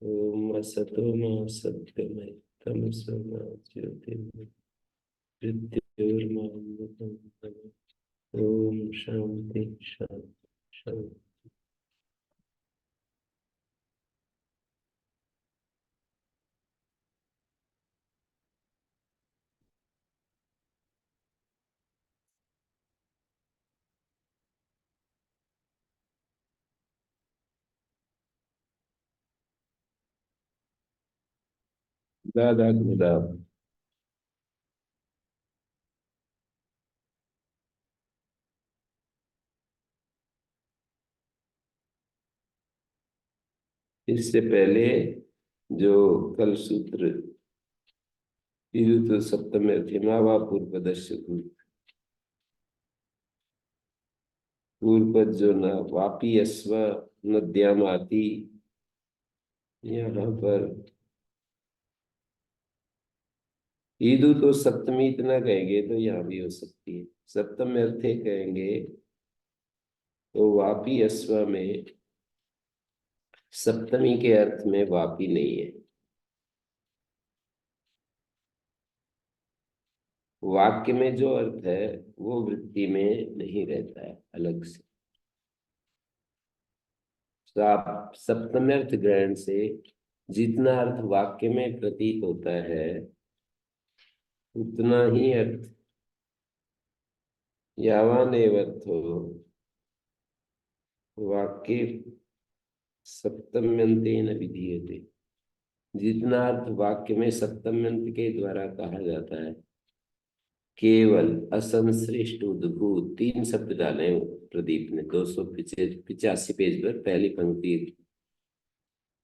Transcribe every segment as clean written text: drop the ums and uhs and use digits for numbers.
ओम असतो मा सद्गमय तमसो मा ज्योतिर्गमय मृत्योर्मामृतंगमय। ओम शांति शांति शांति। दादा गुदा। इससे पहले जो कल सूत्र तो सप्तम थिमावा पूर्व दस्य पूर्व जो न वापी अस्व नद्याम आती। यहाँ पर ईदु तो सप्तमी इतना कहेंगे तो यहाँ भी हो सकती है। सप्तम अर्थे कहेंगे तो वापी अस्व में सप्तमी के अर्थ में वापी नहीं है। वाक्य में जो अर्थ है वो वृत्ति में नहीं रहता है अलग से। तो आप सप्तम्यर्थ ग्रहण से जितना अर्थ वाक्य में प्रतीत होता है उतना ही अर्थ यावानेव अर्थो वाक्य सप्तम्यंतेन विधीयते। जितना अर्थ वाक्य में सप्तम्यंत के द्वारा कहा जाता है केवल असंश्लिष्ट उद्भूत तीन शब्द डाले हैं प्रदीप ने 285 पेज पर पहली पंक्ति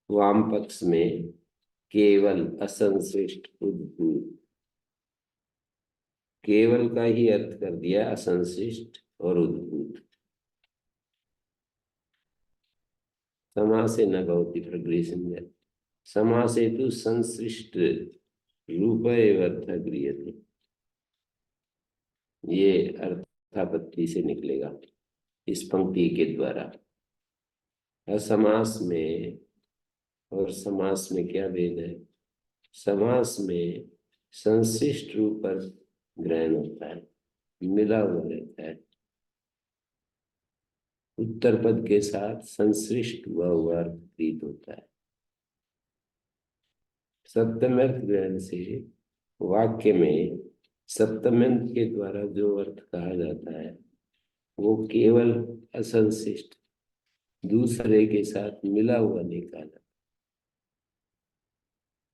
वाम पक्ष में केवल असंश्लिष्ट उद्भूत केवल का ही अर्थ कर दिया असंश्लिष्ट और उद्भूत। समासे न भवति प्रगृह्यते समासे तो संश्लिष्ट रूप एव अर्थ गृह्यते। ये अर्थापत्ति से निकलेगा इस पंक्ति के द्वारा। असमास में और समास में क्या भेद है? समास में संश्लिष्ट रूप पर ग्रहण होता है, मिला हुआ रहता है, उत्तर पद के साथ संश्लिष्ट हुआ अर्थ प्रतीत होता है। सप्तम्यर्थ ग्रहण से वाक्य में सप्तम्यंत के द्वारा जो अर्थ कहा जाता है वो केवल असंश्लिष्ट दूसरे के साथ मिला हुआ नहीं कहा जाता,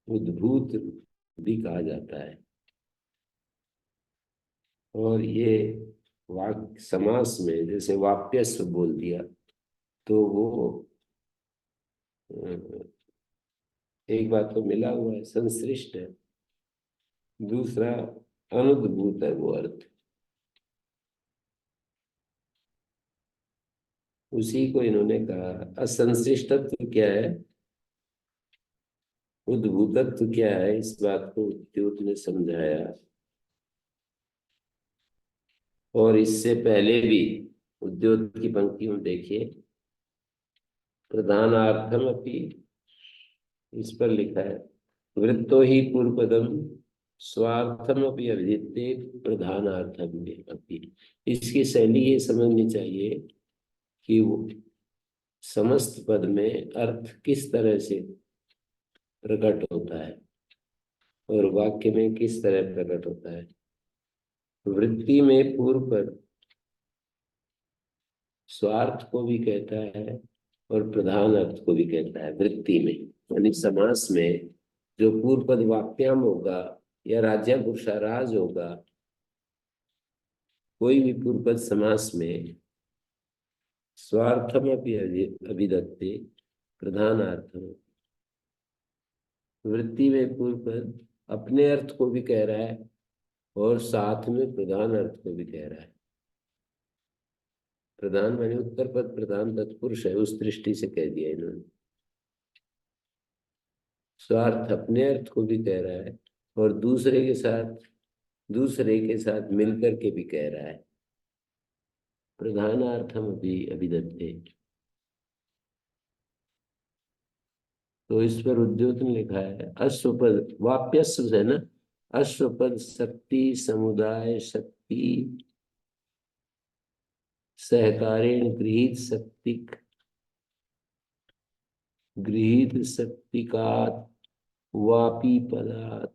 उद्भूत भी कहा जाता है। और ये वाक्य समास में जैसे वाप्यस्व बोल दिया तो वो एक बात तो मिला हुआ है, संश्लिष्ट है, दूसरा अनुद्भूत है वो अर्थ। उसी को इन्होंने कहा असंश्लिष्टत्व क्या है, उद्भूतत्व क्या है, इस बात को उद्योत ने समझाया। और इससे पहले भी उद्योत की पंक्ति में देखिए प्रधानार्थम अपनी इस पर लिखा है वृत्तो ही पूर्वपदम स्वार्थम अपनी अभिधीयते प्रधानार्थम अपनी। इसकी शैली ये समझनी चाहिए कि वो समस्त पद में अर्थ किस तरह से प्रकट होता है और वाक्य में किस तरह प्रकट होता है। वृत्ति में पूर्व पद स्वार्थ को भी कहता है और प्रधान अर्थ को भी कहता है। वृत्ति में यानी समास में जो पूर्व पद वाक्याम होगा या राज्य पुरुषाराज होगा, कोई भी पूर्व पद समास में स्वार्थम अभिधत्ते प्रधानार्थम। वृत्ति में पूर्व पद अपने अर्थ को भी कह रहा है और साथ में प्रधान अर्थ को भी कह रहा है। प्रधान माने उत्तर पद प्रधान तत्पुरुष है, उस दृष्टि से कह दिया इन्होंने। स्वार्थ अपने अर्थ को भी कह रहा है और दूसरे के साथ मिलकर के भी कह रहा है। प्रधानार्थम अभी अभिधत्ते। तो इस पर उद्योत ने लिखा है अश्वपद वाप्यस्व है ना, अश्वपद शक्ति समुदाय शक्ति सहकारेण गृहीत शक्तिकात वापी पदार्थ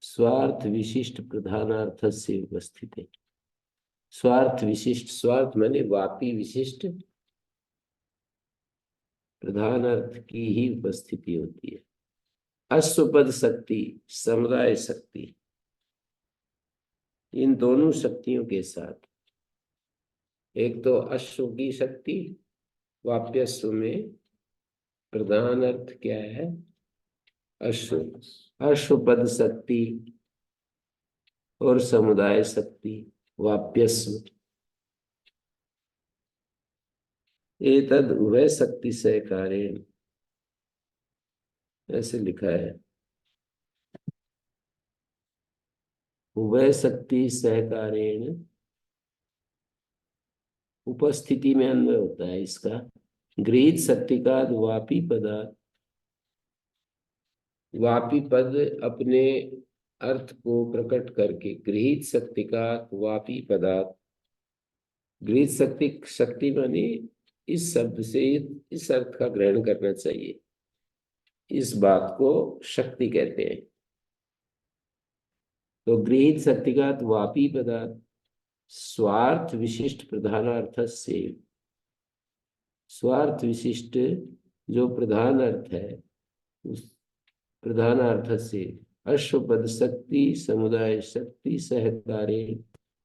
स्वार्थ विशिष्ट प्रधानार्थ से उपस्थित है। स्वार्थ विशिष्ट, स्वार्थ माने वापी विशिष्ट प्रधान अर्थ की ही उपस्थिति होती है। अश्वपद शक्ति समुदाय शक्ति, इन दोनों शक्तियों के साथ, एक तो अश्व की शक्ति, वाप्यस्व में प्रधान अर्थ क्या है अश्व, अश्वपद शक्ति और समुदाय शक्ति वाप्यस्व, एतद उभय शक्ति सहकारेण, ऐसे लिखा है। उभय शक्ति सहकारेण उपस्थिति में अन्वय होता है इसका। गृहीत शक्ति का वापी पदार्थ, वापी पद अपने अर्थ को प्रकट करके, गृहीत शक्ति का वापी पदार्थ, गृहीत शक्ति, शक्ति माने इस शब्द से इस अर्थ का ग्रहण करना चाहिए, इस बात को शक्ति कहते हैं। तो गृहीत शक्ति का वापी पदार्थ स्वार्थ विशिष्ट प्रधानार्थ से, स्वार्थ विशिष्ट जो प्रधान अर्थ है उस प्रधानार्थ से अश्वपद शक्ति समुदाय शक्ति सहकारे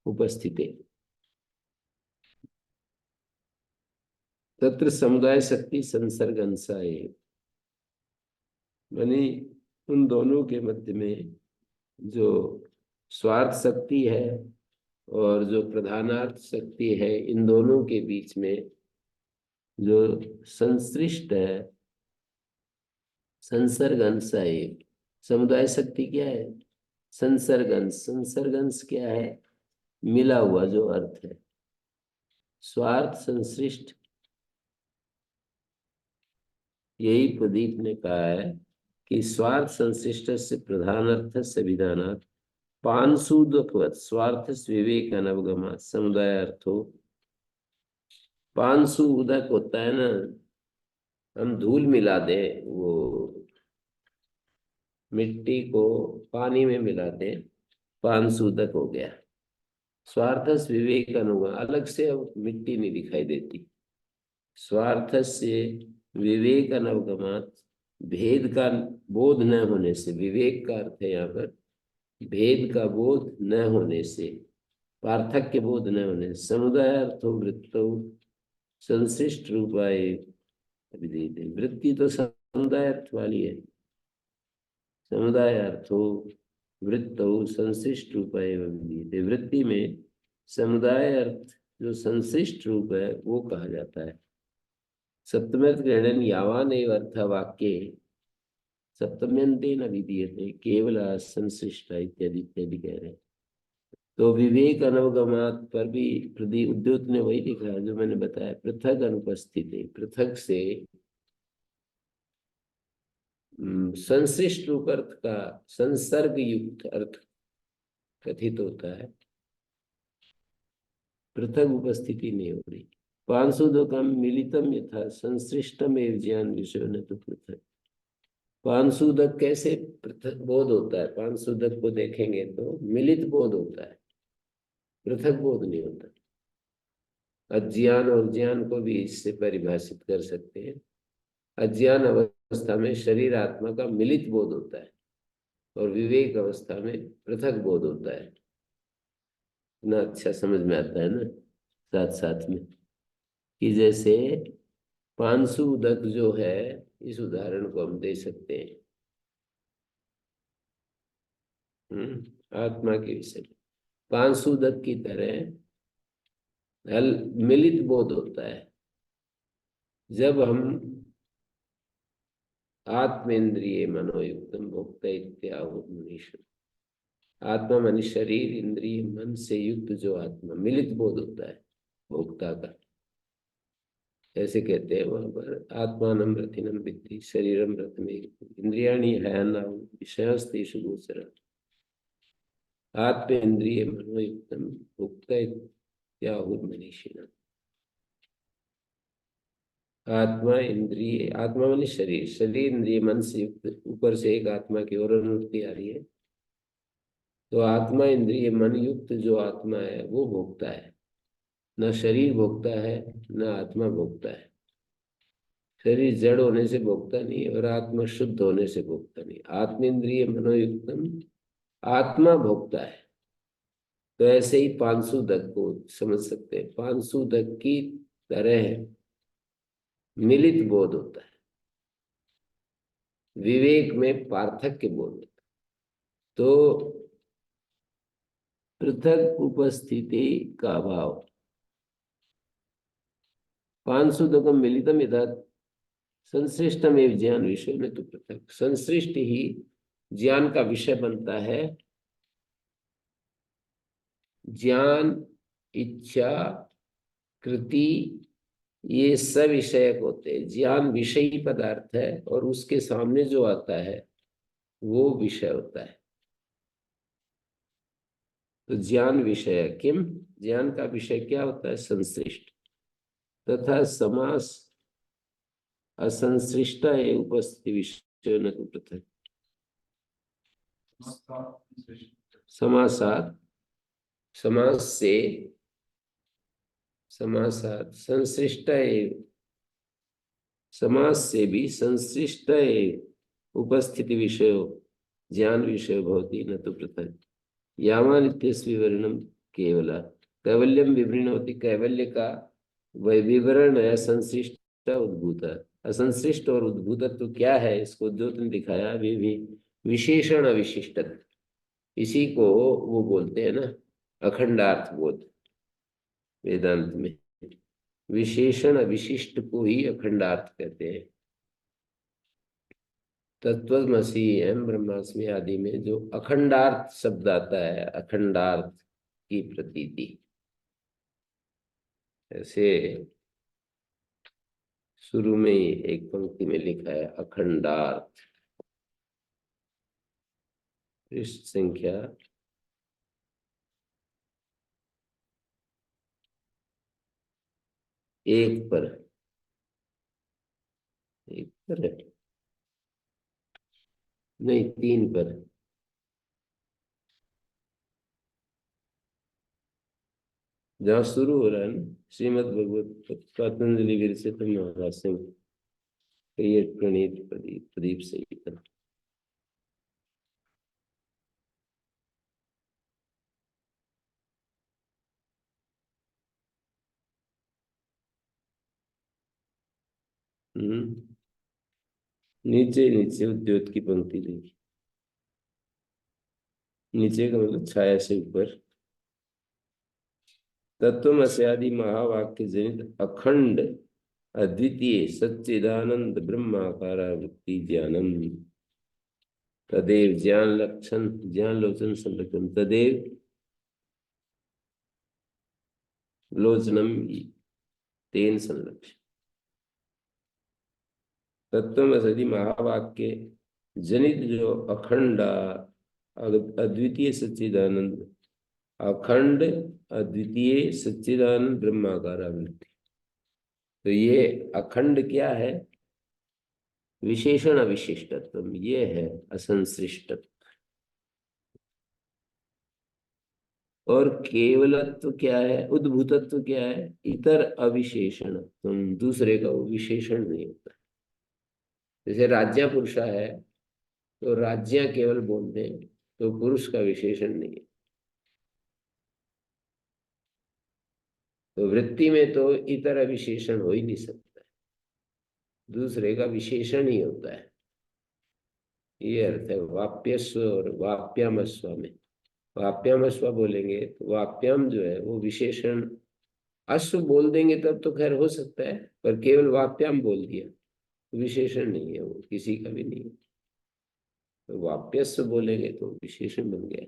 उपस्थित, तत्र समुदाय शक्ति संसर्ग अंशाए, मानी उन दोनों के मध्य में जो स्वार्थ शक्ति है और जो प्रधानार्थ शक्ति है, इन दोनों के बीच में जो संश्लिष्ट है संसर्ग अंश है। समुदाय शक्ति क्या है संसर्ग अंश, संसर्ग अंश क्या है मिला हुआ जो अर्थ है। स्वार्थ संश्लिष्ट, यही प्रदीप ने कहा है कि स्वार्थ संश्लिष्ट से प्रधान अर्थ से विधानार्थ पांशुदकवत स्वार्थ विवेक अनवगमा समुदाय अर्थो। पांशु उदक होता है ना, हम धूल मिला दें, वो मिट्टी को पानी में मिला दें, पांशु उदक हो गया। स्वार्थस विवेक अनुगम, अलग से अब मिट्टी नहीं दिखाई देती। स्वार्थ से विवेक अनवगमात, भेद का बोध न होने से, विवेक का अर्थ है यहाँ पर भेद का बोध न होने से, पार्थक्य बोध न होने से, समुदाय अर्थो वृत्तो संश्लिष्ट रूपाए विदिते। वृत्ति तो समुदाय अर्थ वाली है, समुदाय अर्थो वृत्तो संश्लिष्ट रूपाए विदिते, वृत्ति में समुदाय अर्थ जो संश्लिष्ट रूप है वो कहा जाता है। सप्तम्यर्थ ग्रहणन यावान एव अर्थ वाक्ये सप्तम्यंतेन विधीयते केवल संश्लिष्ट इत्यादि इत्यादि कह रहे हैं। तो विवेक अनवगमात पर भी प्रति उद्योत ने वही लिखा है जो मैंने बताया, पृथक अनुपस्थित है, पृथक से संश्लिष्ट रूप अर्थ का संसर्ग युक्त अर्थ कथित होता है, पृथक उपस्थिति नहीं हो रही। पांशुदकम मिलितम यथा संश्लिष्टम एव ज्ञान विषय न तो पृथक। पांशुदक कैसे पृथक बोध होता है, पांशुदक को देखेंगे तो मिलित बोध होता है, पृथक बोध नहीं होता। अज्ञान और ज्ञान को भी इससे परिभाषित कर सकते हैं। अज्ञान अवस्था में शरीर आत्मा का मिलित बोध होता है और विवेक अवस्था में पृथक बोध होता है। इतना अच्छा समझ में आता है ना साथ साथ में, कि जैसे पांशु उदक जो है, इस उदाहरण को हम दे सकते हैं आत्मा के विषय में। पांशु उदक की तरह मिलित बोध होता है जब हम आत्मेन्द्रिय मनोयुक्तम भोक्ता इत्याहुर मनीष। आत्मा मानी शरीर इंद्रिय मन से युक्त जो आत्मा, मिलित बोध होता है भोक्ता का। ऐसे कहते हैं वहां पर। आत्मानं रथिनं विद्धि शरीरम रथमेव इंद्रियाणि हयन्नाहं विषयस्तेषु गोचर आत्मेन्द्रिय मनोयुक्तम उक्त इत्याहुर्मनीषिणः। आत्मा इंद्रिय, आत्मा माने शरीर, शरीर इंद्रिय मन से युक्त, ऊपर से एक आत्मा की ओर अनुवृत्ति आ रही है। तो आत्मा इंद्रिय मन युक्त जो आत्मा है वो भोगता है, न शरीर भोगता है न आत्मा भोगता है। शरीर जड़ होने से भोगता नहीं और आत्मा शुद्ध होने से भोगता नहीं। आत्मेन्द्रिय मनोयुक्तम, आत्मा भोगता है। तो ऐसे ही पांशुदक को समझ सकते हैं। पांशुदक की तरह मिलित बोध होता है, विवेक में पार्थक्य बोध होता है। तो पृथक उपस्थिति का अभाव, पांशुदकम मिलितम यथा संश्लिष्टम एवं ज्ञान विषय में, तो पृथक संश्लिष्ट ही ज्ञान का विषय बनता है। ज्ञान, इच्छा, कृति, ये सविषयक होते हैं। ज्ञान विषयी पदार्थ है और उसके सामने जो आता है वो विषय होता है। तो ज्ञान विषय किम, ज्ञान का विषय क्या होता है? संश्लिष्ट। तथा समास असंश्लिष्ट है उपस्थिति विषय न तो पृथक। समासात, समास से, समासात संश्लिष्ट है, समास से भी संश्लिष्ट है उपस्थिति विषय ज्ञान विषय भवति न तो पृथक। यावान इत्यस्य विवरणम केवल कैवल्यम विवरण होती, कैवल्य का वह विवरण है संश्लिष्ट उद्भूत। असंश्लिष्ट और उद्भूतत्व क्या है, इसको जो तुमने दिखाया वे भी विशेषण अविशिष्टत्व, इसी को वो बोलते हैं ना अखंडार्थ बोध वेदांत में। विशेषण अविशिष्ट को ही अखंडार्थ कहते हैं। तत्वमसि एवं ब्रह्मास्मि आदि में जो अखंडार्थ शब्द आता है, अखंडार्थ की प्रतीति। ऐसे शुरू में ही एक पंक्ति में लिखा है अखंडार्थ, पृष्ठ संख्या 1 पर, 1 पर है नहीं 3 पर। जहाँ शुरू हो रहा है ना, श्रीमद् भगवत पतंजलि विरचित महाभाष्यम प्रणीत प्रदीप, प्रदीप से ही था। नीचे नीचे उद्योत की पंक्ति देखी, नीचे का मतलब छाया से ऊपर। तत्वमसि आदि महावाक्य जनित अखंड अद्वितीय सच्चिदानंद ब्रह्माकार वृत्ति ज्ञानम तदेव ज्ञान लक्षण, ज्ञान लोचन संलक्षण, तदेव लोचनम तेन संलक्षण। तत्वमसि महावाक्य जनित जो अखंड अद्वितीय सच्चिदानंद, अखंड अद्वितीय सच्चिदानंद ब्रह्माकार वृत्ति। तो ये अखंड क्या है? विशेषण अविशिष्टत्व, ये है असंश्लिष्टत्व। और केवलत्व क्या है? उद्भूतत्व क्या है? इतर अविशेषण, तुम दूसरे का वो विशेषण नहीं होता। जैसे राज्य पुरुषा है तो राज्य केवल बोलते हैं तो पुरुष का विशेषण नहीं है। तो वृत्ति में तो इतर अविशेषण हो ही नहीं सकता, दूसरे का विशेषण ही होता है। ये अर्थ है वाप्यस्व और वाप्यामस्व में। वाप्यामस्व बोलेंगे तो वाप्याम जो है वो विशेषण, अश्व बोल देंगे तब तो खैर हो सकता है, पर केवल वाप्याम बोल दिया तो विशेषण नहीं है, वो किसी का भी नहीं है। तो वाप्यस्व बोलेंगे तो विशेषण बन गया।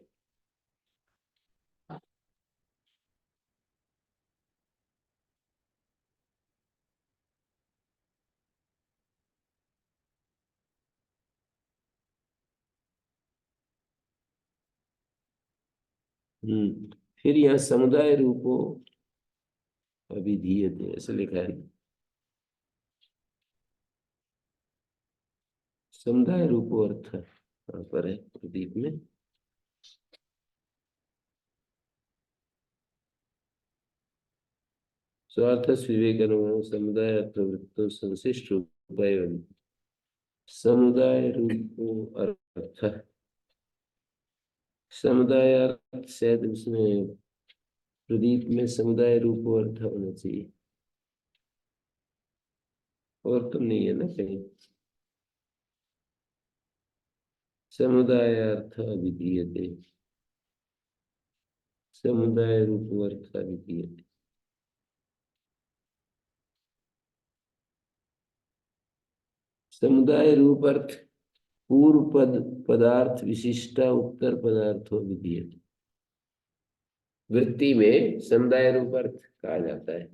फिर यहाँ समुदाय रूपो अभिधीयते ऐसा लिखा है ना। समुदाय रूपो अर्थ यहाँ पर है प्रदीप में। स्वार्थ विवेक अनुमान समुदाय अर्थवृत्तो संशिष्ट उपाय समुदाय रूपो अर्थ। समुदाय अर्थ शायद उसमें प्रदीप में समुदाय रूपो अर्थ होना चाहिए, और तो नहीं है ना कहीं। समुदाय अर्थ अभिधीयते, समुदाय रूपो अर्थ अभिधीयते। समुदाय रूप अर्थ पूर्व पद पदार्थ विशिष्टा उत्तर पदार्थो विधीयते। वृत्ति में समुदाय रूप अर्थ कहा जाता है,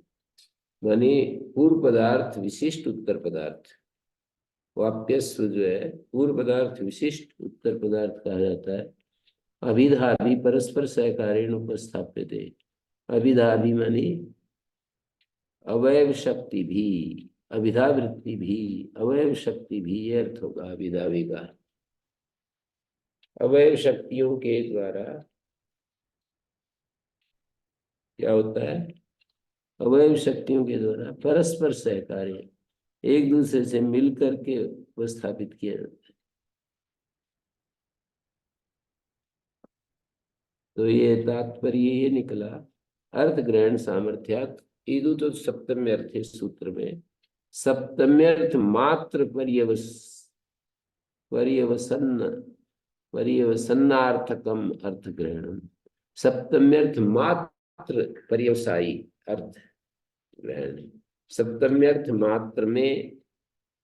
माने पूर्व पदार्थ विशिष्ट उत्तर पदार्थ। वाप्यस्व जो है पूर्व पदार्थ विशिष्ट उत्तर पदार्थ कहा जाता है। अभिधा भी परस्पर सहकारेण उपस्थाप्यते। अभिधा भी माने अवयव शक्ति भी, अभिधा वृत्ति भी, अवयव शक्ति भी, ये अर्थ होगा अभिधा विकार। अवयव शक्तियों के द्वारा क्या होता है, अवयव शक्तियों के द्वारा परस्पर सहकार्य, एक दूसरे से मिल करके उपस्थापित किया जाता है। तो ये तात्पर्य ये निकला, अर्थ ग्रहण सामर्थ्यात ईदु तो सप्तम्य अर्थ है सूत्र में। सप्तम्यर्थ मात्र पर्यवसन्न पर्यवसन्नार्थकम अर्थ ग्रहण। सप्तम्यर्थ मात्र पर्यवसायी अर्थ ग्रहण। सप्तम्यर्थ मात्र में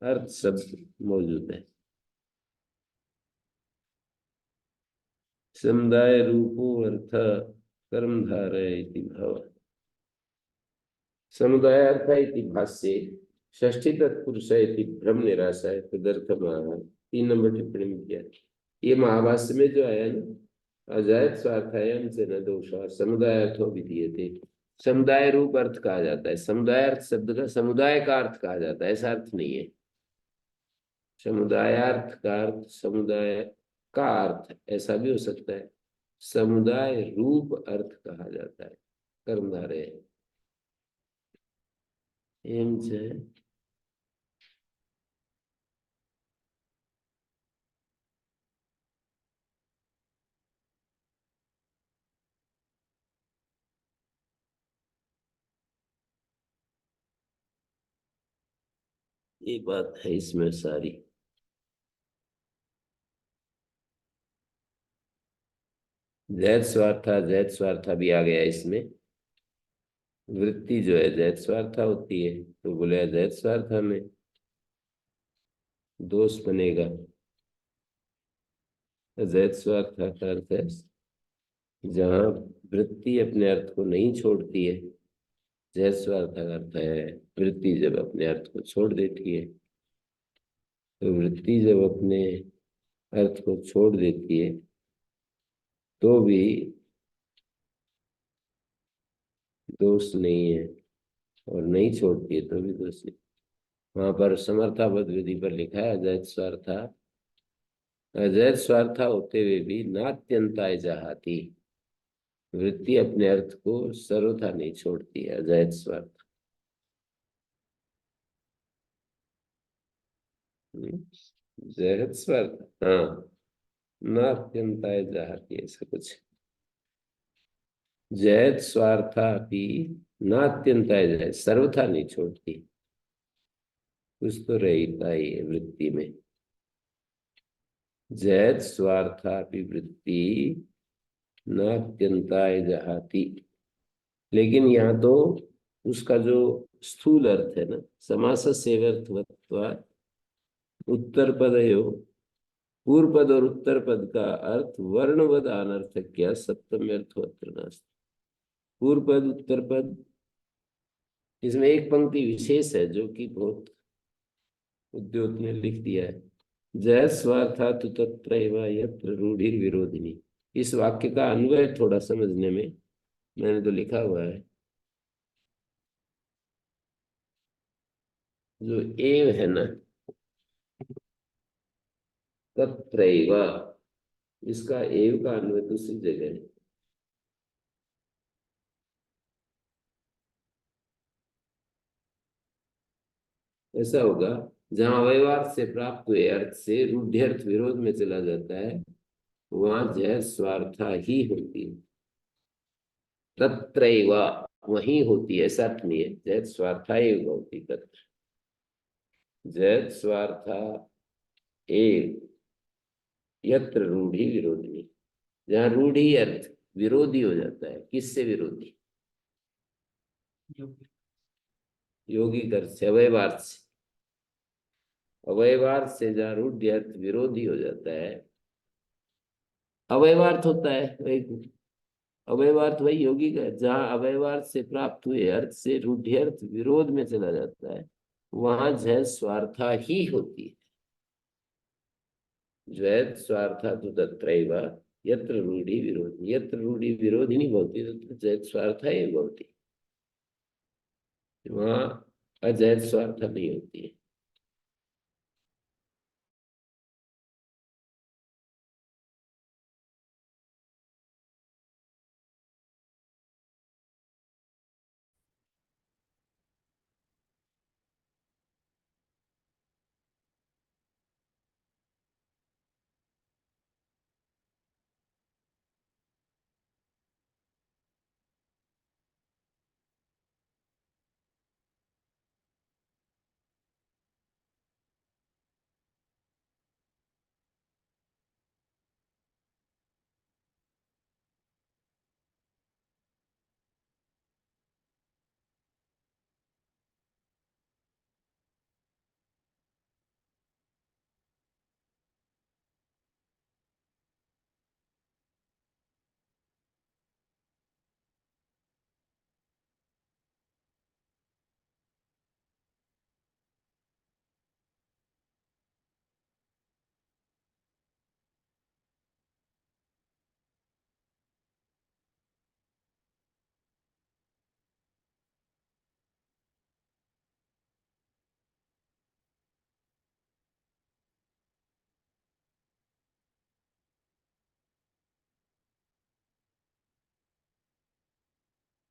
अर्थ शब्द मौजूद है। समुदाय रूपो अर्थ कर्मधारय इति भाव। समुदाय अर्थ इति भाष्ये षष्ठी तत्पुरुष इति भ्रम निराशाय तदर्थमाह 3 नंबर टिप्पणी में किया। ये महाभाष्य में जो आया ना, अजायत स्वार्थायाम से न दोषा समुदाय अर्थो विधीयते। समुदाय रूप अर्थ कहा जाता है, समुदाय अर्थ शब्द का समुदाय का अर्थ कहा जाता है, ऐसा अर्थ नहीं है। समुदायार्थ का अर्थ समुदाय का अर्थ ऐसा भी हो सकता है। समुदाय रूप अर्थ कहा जाता है कर्मधारय एम से। ये बात है इसमें सारी। जैत स्वार्था भी आ गया इसमें। वृत्ति जो है जैत स्वार्था होती है, तो बोले जैत स्वार्था में दोष बनेगा। जैत स्वार्था का अर्थ है जहाँ वृत्ति अपने अर्थ को नहीं छोड़ती है। जैत स्वार्था का अर्थ है वृत्ति जब अपने अर्थ को छोड़ देती है। तो वृत्ति जब अपने अर्थ को छोड़ देती है तो भी दोष नहीं है, और नहीं छोड़ती है तो भी दोष नहीं। वहां पर समर्थापद विधि पर लिखा है अजैत स्वार्था, अजैत स्वार्था होते हुए भी नात्यंताय जहाती। वृत्ति अपने अर्थ को सर्वथा नहीं छोड़ती है, अजैत स्वार्थ। जैत स्वार्थ, हाँ, नात्यंताय जहाती ऐसा कुछ। जैत स्वार्था भी नात्यंताय जाए, सर्वथा नहीं छोड़ती, कुछ तो रहता ही है वृत्ति में। जैत स्वार्थापि वृत्ति नात्यंताय जहाती। लेकिन यहाँ तो उसका जो स्थूल अर्थ है ना, समास सेवर्थवत्वा उत्तर पदयो, पूर्व पद और उत्तर पद का अर्थ वर्णवद अनर्थक क्या सप्तम अर्थवत्र नास्ति। पूर्व पद उत्तर पद, इसमें एक पंक्ति विशेष है जो कि बहुत उद्योत ने लिख दिया है। जय स्वार्था तु तत्रैव यत्र रूढ़िर विरोधिनी। इस वाक्य का अन्वय थोड़ा समझने में मैंने तो लिखा हुआ है, जो एव है ना, तत्रैव, इसका एव का अन्वय दूसरी जगह है। ऐसा होगा, जहां अव्ययवार्थ से प्राप्त हुए अर्थ से रूढ़्यर्थ विरोध में चला जाता है, वहां जय स्वार्था ही होती है। तत्रैव वही होती है, ऐसा अर्थ नहीं है जय स्वार्था एव होती, तत्र जय स्वार्था एव यत्र रूढ़ी विरोधी, जहाँ रूढ़ी अर्थ विरोधी हो जाता है। किससे विरोधी? यौगिक अर्थ से, अव्ययवार्थ से। अव्ययवार्थ से जहाँ रूढ़ अर्थ विरोधी हो जाता है, अव्ययवार्थ होता है वही, अव्ययवार्थ वही यौगिक है। जहाँ अव्ययवार्थ से प्राप्त हुए अर्थ से रूढ़्यर्थ विरोध में चला जाता है, वहां जय स्वार्था ही होती है। जय स्वार्था तो तत्रैव यत्र रूढ़ी विरोधी, यत्र रूढ़ी विरोधी नहीं बोलती, तत्र जय स्वार्था ही बोलती, वहां अजय स्वार्थ नहीं होती है।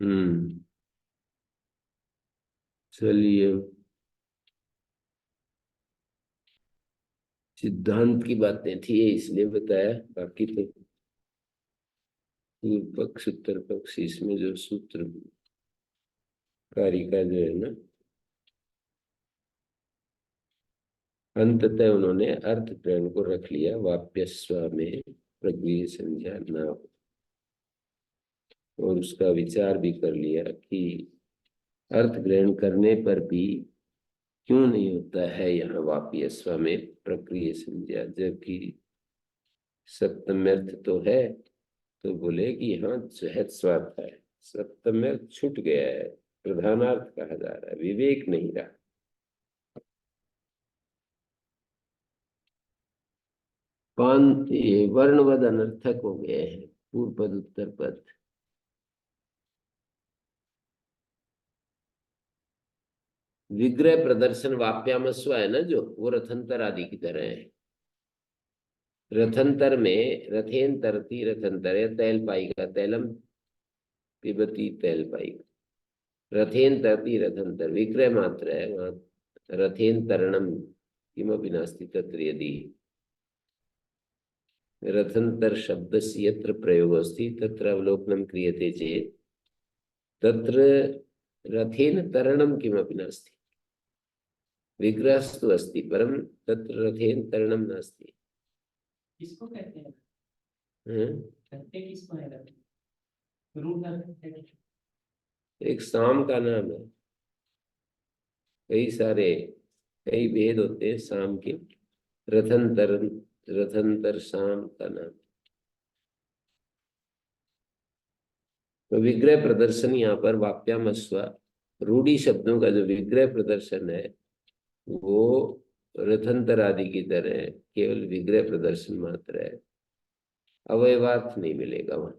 हम्म, चलिए, सिद्धांत की बातें थी इसलिए बताया, बाकी तो पूर्व पक्ष उत्तर पक्ष इसमें जो सूत्र कारिका जो है ना, अंततः उन्होंने अर्थ ग्रहण को रख लिया, वाप्यस्व में प्रज्ञेय संज्ञा न हो, और उसका विचार भी कर लिया कि अर्थ ग्रहण करने पर भी क्यों नहीं होता है यहाँ वाप्यस्व में प्रक्रिय संज्ञा, जबकि सप्तम्यर्थ तो है। तो बोले कि यहाँ जहत स्वार्थ है, सप्तम्यर्थ छूट गया है, प्रधानार्थ कहा जा रहा है, विवेक नहीं रहा। ये वर्णवद अनर्थक हो गए हैं पूर्व पद उत्तर पद। विग्रह प्रदर्शन वाप्यामस्व है ना, जो वो रथंतर आदि की तरह है। रथंतर में रथेन तरती रथंतर है, तैल पाएगा तैलम पिबती तैल पाएगा, रथेन तरती रथंतर विग्रह मात्र है वहां। रथेन तरणम किमपि नास्ति तत्र, यदि रथंतर शब्द से यत्र प्रयोग अस्ति तत्र अवलोकनम क्रियते चेत तत्र रथेन तरणम किमपि नास्ति, विग्रहस्तु अस्ति परम तत्र रथेन तरणम नास्ति। किसको कहते हैं? हम्म? कहते किसको है रथ? रूप रथ है। एक शाम का नाम है, कई सारे कई भेद होते हैं शाम के। रथंतर, रथंतर शाम का नाम। तो विग्रह प्रदर्शन यहाँ पर वाप्यामस्व रूढ़ी शब्दों का जो विग्रह प्रदर्शन है, वो रथंतर आदि की तरह केवल विग्रह प्रदर्शन मात्र है। अवयवार्थ नहीं मिलेगा वहां।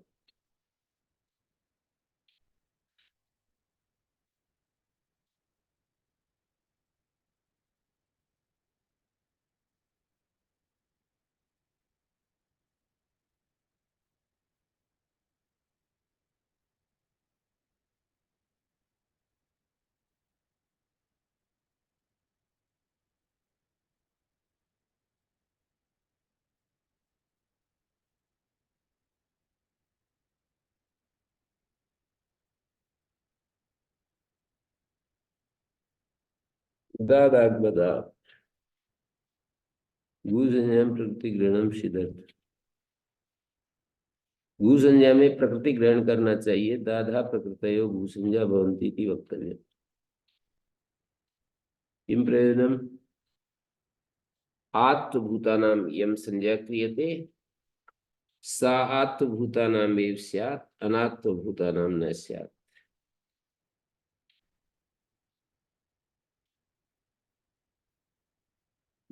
दादात्मदा भूसंज्ञा प्रकृति ग्रहणम सिद्धर्थ। भूसंज्ञा में प्रकृति ग्रहण करना चाहिए। दाधा प्रकृतयो भूसंज्ञा भवन्ति इति वक्तव्य। किम प्रयोजनम? आत्मभूतानां यम संज्ञा क्रियते सा आत्मभूतानां एव स्यात् अनात्मभूतानां न स्यात्।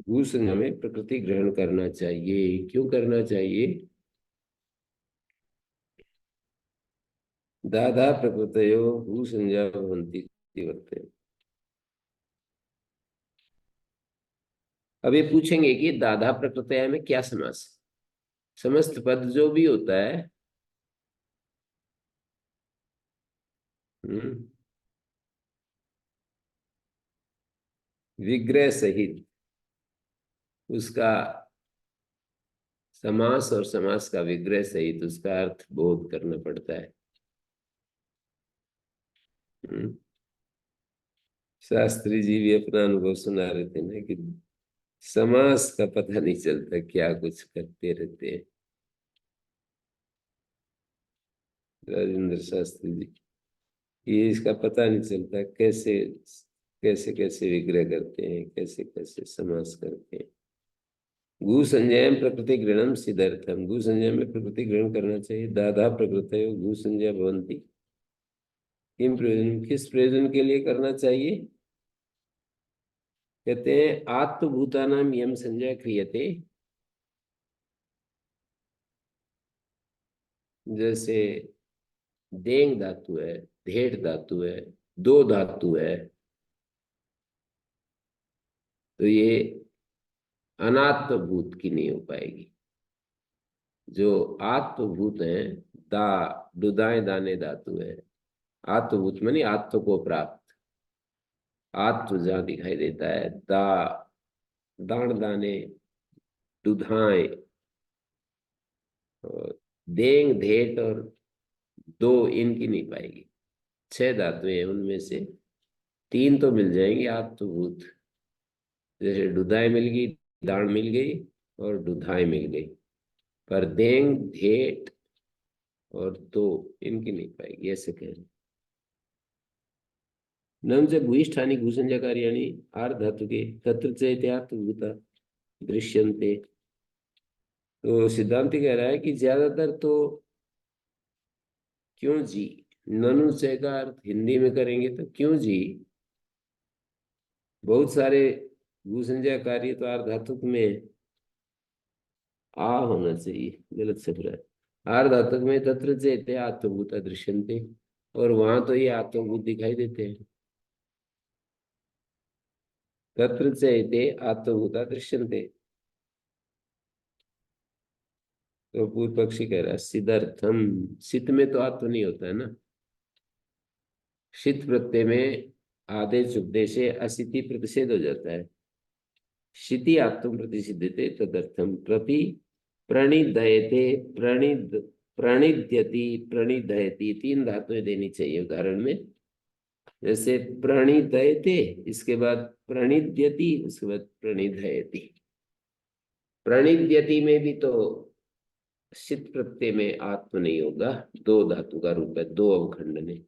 भूसंज्ञा में प्रकृति ग्रहण करना चाहिए। क्यों करना चाहिए? दादा प्रकृतयो भूसंज्ञा भवन्ति इति वक्तव्य। अब ये पूछेंगे कि दादा प्रकृतया में क्या समास? समस्त पद जो भी होता है, विग्रह सहित उसका समास और समास का विग्रह सहित उसका अर्थ बोध करना पड़ता है। शास्त्री जी भी अपना अनुभव सुना रहे थे ना कि समास का पता नहीं चलता, क्या कुछ करते रहते हैं। राजेंद्र शास्त्री जी, ये इसका पता नहीं चलता कैसे कैसे कैसे विग्रह करते हैं, कैसे कैसे समास करते हैं। गु संज्ञा प्रकृति ग्रहणम सिद्धर्थम। गु संज्ञा में प्रकृति ग्रहण करना चाहिए। दादा प्रकृत गु संज्ञा भवंती। किम प्रयोजन? किस प्रयोजन के लिए करना चाहिए? कहते हैं आत्मभूतानाम यम संज्ञा क्रियते। जैसे देंग धातु है, धेट धातु है, दो धातु है, तो ये अनात्मभूत की नहीं हो पाएगी। जो आत्मभूत है, दा दुदाएं दाने धातु है। आत्मभूत मानी आत्म को प्राप्त। आत्म जहां दिखाई देता है, दा दान दाने, दुधाएं, और देंग धेट और दो इनकी नहीं पाएगी। छह धातुएं हैं, उनमें से तीन तो मिल जाएंगी आत्मभूत। जैसे दुधाएं मिल गई, दाण मिल गई और दुधाएं मिल गई, पर देंग धेट और दो इनकी नहीं पाएगी, ऐसे कह रहे। नम से भूयिष्ठानी घूसंज्ञा कार्याणी आर धातु के तत्र चैते आत्मभूता दृश्यन्ते। तो सिद्धांत कह रहा है कि ज्यादातर तो क्यों जी, ननु से का अर्थ हिंदी में करेंगे तो क्यों जी, बहुत सारे भूसंज्ञा कार्य तो आर धातुक में आ होना चाहिए, गलत से रहा है। आर धातुक में तत्र चैते आत्मभूता दृश्यन्ते, और वहां तो ये आत्मभूत दिखाई देते हैं। तत्र चैते आत्मभूता दृश्यन्ते। तो पूर्व पक्षी कह रहा है सिद्धर्थम। सित में तो आत्म नहीं होता है ना। शीत प्रत्यय में आदेश उपदेश असिति प्रतिषेध हो जाता है। शिति आत्म प्रतिषिद्धते तदर्थम। प्रति प्रणिदयते, प्रणिद प्रणिद्यति, प्रणिदयति, तीन धातुएं देनी चाहिए उदाहरण में। जैसे प्रणिदयते, इसके बाद प्रणिद्यति, उसके बाद प्रणिदयति। प्रणिद्यति में भी तो सित प्रत्यय में आत्म नहीं होगा, दो धातु का रूप है, दो अवखंड ने।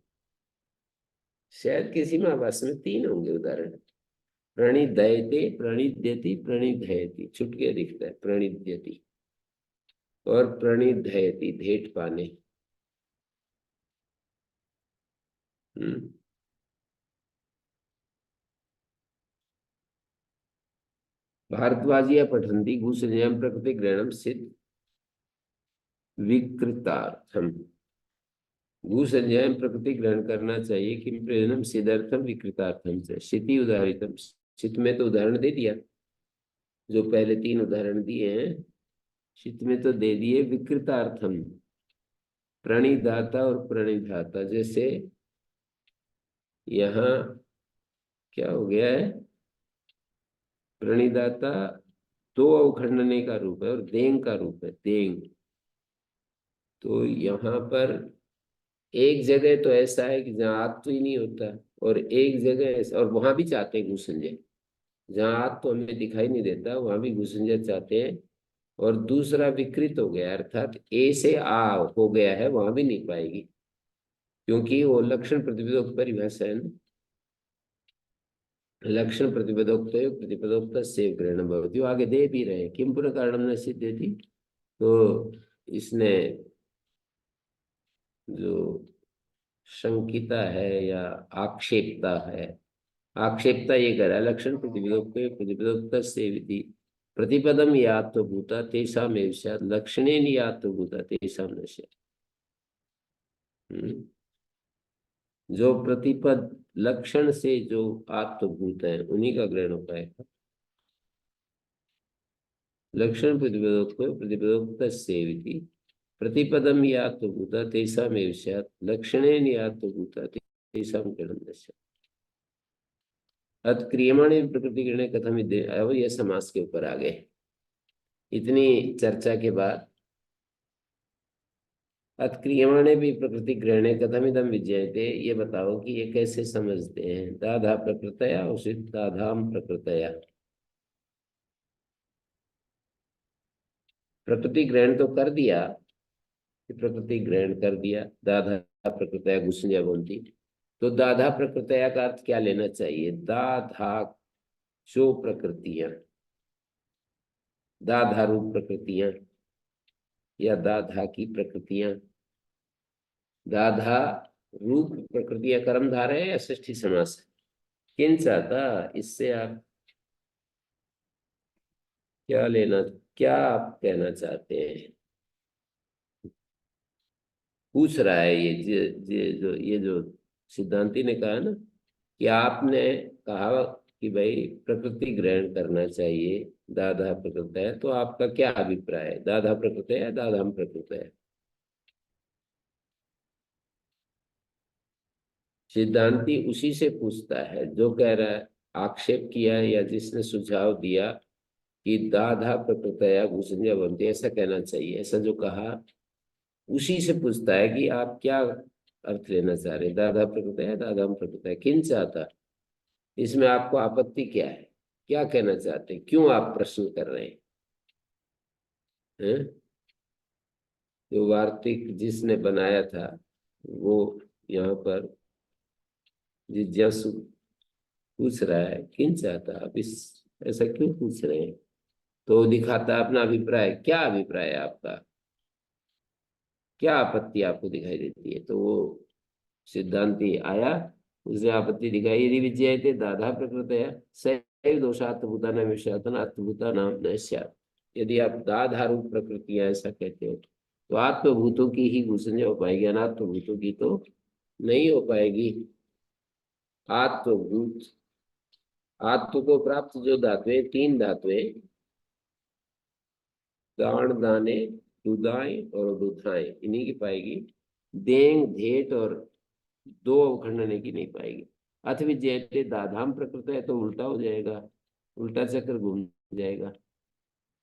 शायद किसी में आवास में तीन होंगे उदाहरण। प्रणिदयते, प्रणिद्यति, प्रणिधयति, छुटके दिखता है प्रणिद्यति, और प्रणिधयति धेट पाने। भारद्वाजिया पठन्ति घूसंज्ञां प्रकृति ग्रहणम सिद्ध। विकृतार्थम। भू संज्ञा में प्रकृति ग्रहण करना चाहिए, किम प्रयोजनम सिद्धार्थम विकृतार्थम से क्षिति उदाहरितम। क्षित में तो उदाहरण दे दिया, जो पहले तीन उदाहरण दिए हैं क्षित में तो दे दिए। विकृतार्थम प्रणिधाता और प्रणिधाता, जैसे यहाँ क्या हो गया है, प्रणिधाता दो अवखंडने का रूप है और देंग का रूप है, देंग। तो यहाँ पर एक जगह तो ऐसा है कि जहाँ आत्व ही नहीं होता, और एक जगह ऐसा, और वहां भी चाहते हैं घुसंजय, जहाँ आत्व तो हमें दिखाई नहीं देता वहां भी घुसंजय चाहते हैं। और दूसरा विकृत हो गया, अर्थात ए से आ हो गया है, वहां भी नहीं पाएगी, क्योंकि वो लक्षण प्रतिपदोक्त परिभाषा है ना। लक्षण प्रतिपदोक्त प्रतिपदोक्त से ग्रहण भवति, वो आगे दे भी रहे, किम पुनः कारणम न सिद्धेति। तो इसने जो शंकिता है या आक्षेपता है, आक्षेपता ये कह रहा है लक्षण प्रतिपदोक्त प्रतिपदोक्त से विधि प्रतिपदम यात्वभूता तेषामेव स्यात् लक्षणेन यात्वभूता तेषाम न स्यात्। जो प्रतिपद लक्षण से जो आत्मभूत है उन्हीं का ग्रहण होता है। लक्षण प्रतिपदोक्त प्रतिपदोक्त से विधि प्रतिपदम यात्वभूता तेषामेव स्यात् लक्षणेन यात्वभूता तेषाम ग्रहणं न स्यात्। अत्क्रियमाणे प्रकृति ग्रहणे कथम विद्ये, अब यह समास के ऊपर आ गए। इतनी चर्चा के बाद अत्क्रियमाणे भी प्रकृति ग्रहणे कथमिदम विज्ञायते, ये बताओ कि ये कैसे समझते हैं। दाधा प्रकृतया उचित दाधाम प्रकृतया, प्रकृति ग्रहण तो कर दिया, प्रकृति ग्रहण कर दिया, दाधा प्रकृतया घुसंजय बोलती। तो दाधा प्रकृतया का अर्थ क्या लेना चाहिए, दाधा जो प्रकृतियां, दाधा रूप प्रकृतियां या दाधा की प्रकृतियां। दाधा रूप प्रकृतियां कर्मधार है या षष्ठी समास है, किंचाता, इससे आप क्या लेना, क्या आप कहना चाहते हैं। पूछ रहा है ये जो सिद्धांति ने कहा ना कि आपने कहा कि भाई प्रकृति ग्रहण करना चाहिए, दादा प्रकृत है, तो आपका क्या अभिप्राय है, दादा प्रकृत है या दादा प्रकृत है। सिद्धांति उसी से पूछता है जो कह रहा है, आक्षेप किया या जिसने सुझाव दिया कि दाधा प्रकृतया घुसंजय बनती, ऐसा कहना चाहिए, ऐसा जो कहा उसी से पूछता है कि आप क्या अर्थ लेना चाह रहे, दादा प्रकृत है दादा प्रकृत है, किन चाहता, इसमें आपको आपत्ति क्या है, क्या कहना चाहते हैं, क्यों आप प्रश्न कर रहे हैं। जो वार्तिक जिसने बनाया था वो यहाँ पर जिज्ञासु पूछ रहा है किन चाहता, आप इस ऐसा क्यों पूछ रहे हैं। तो दिखाता अपना अभिप्राय, क्या अभिप्राय है आपका, क्या आपत्ति आपको दिखाई देती है। तो वो सिद्धांति आया, उसने आपत्ति दिखाई, यदि विज्ञाते दाधा प्रकृतया सैव दोषात्मभूता न विषयातन आत्मभूता नाम न स्यात्। यदि आप दाधारूप प्रकृतियां ऐसा कहते हो तो आत्मभूतों की ही घुसंजय हो पाएगी, अनात्मभूतों की तो नहीं हो पाएगी। आत्मभूत, आत्म को प्राप्त जो धातुएं, तीन धातुएं, दान दाने दुदाएं और दुधाएं, इन्हीं की पाएगी। देंग धेट और दो अवखंडने की नहीं पाएगी। अथ विजयते दाधाम प्रकृत है तो उल्टा हो जाएगा, उल्टा चक्कर घूम जाएगा।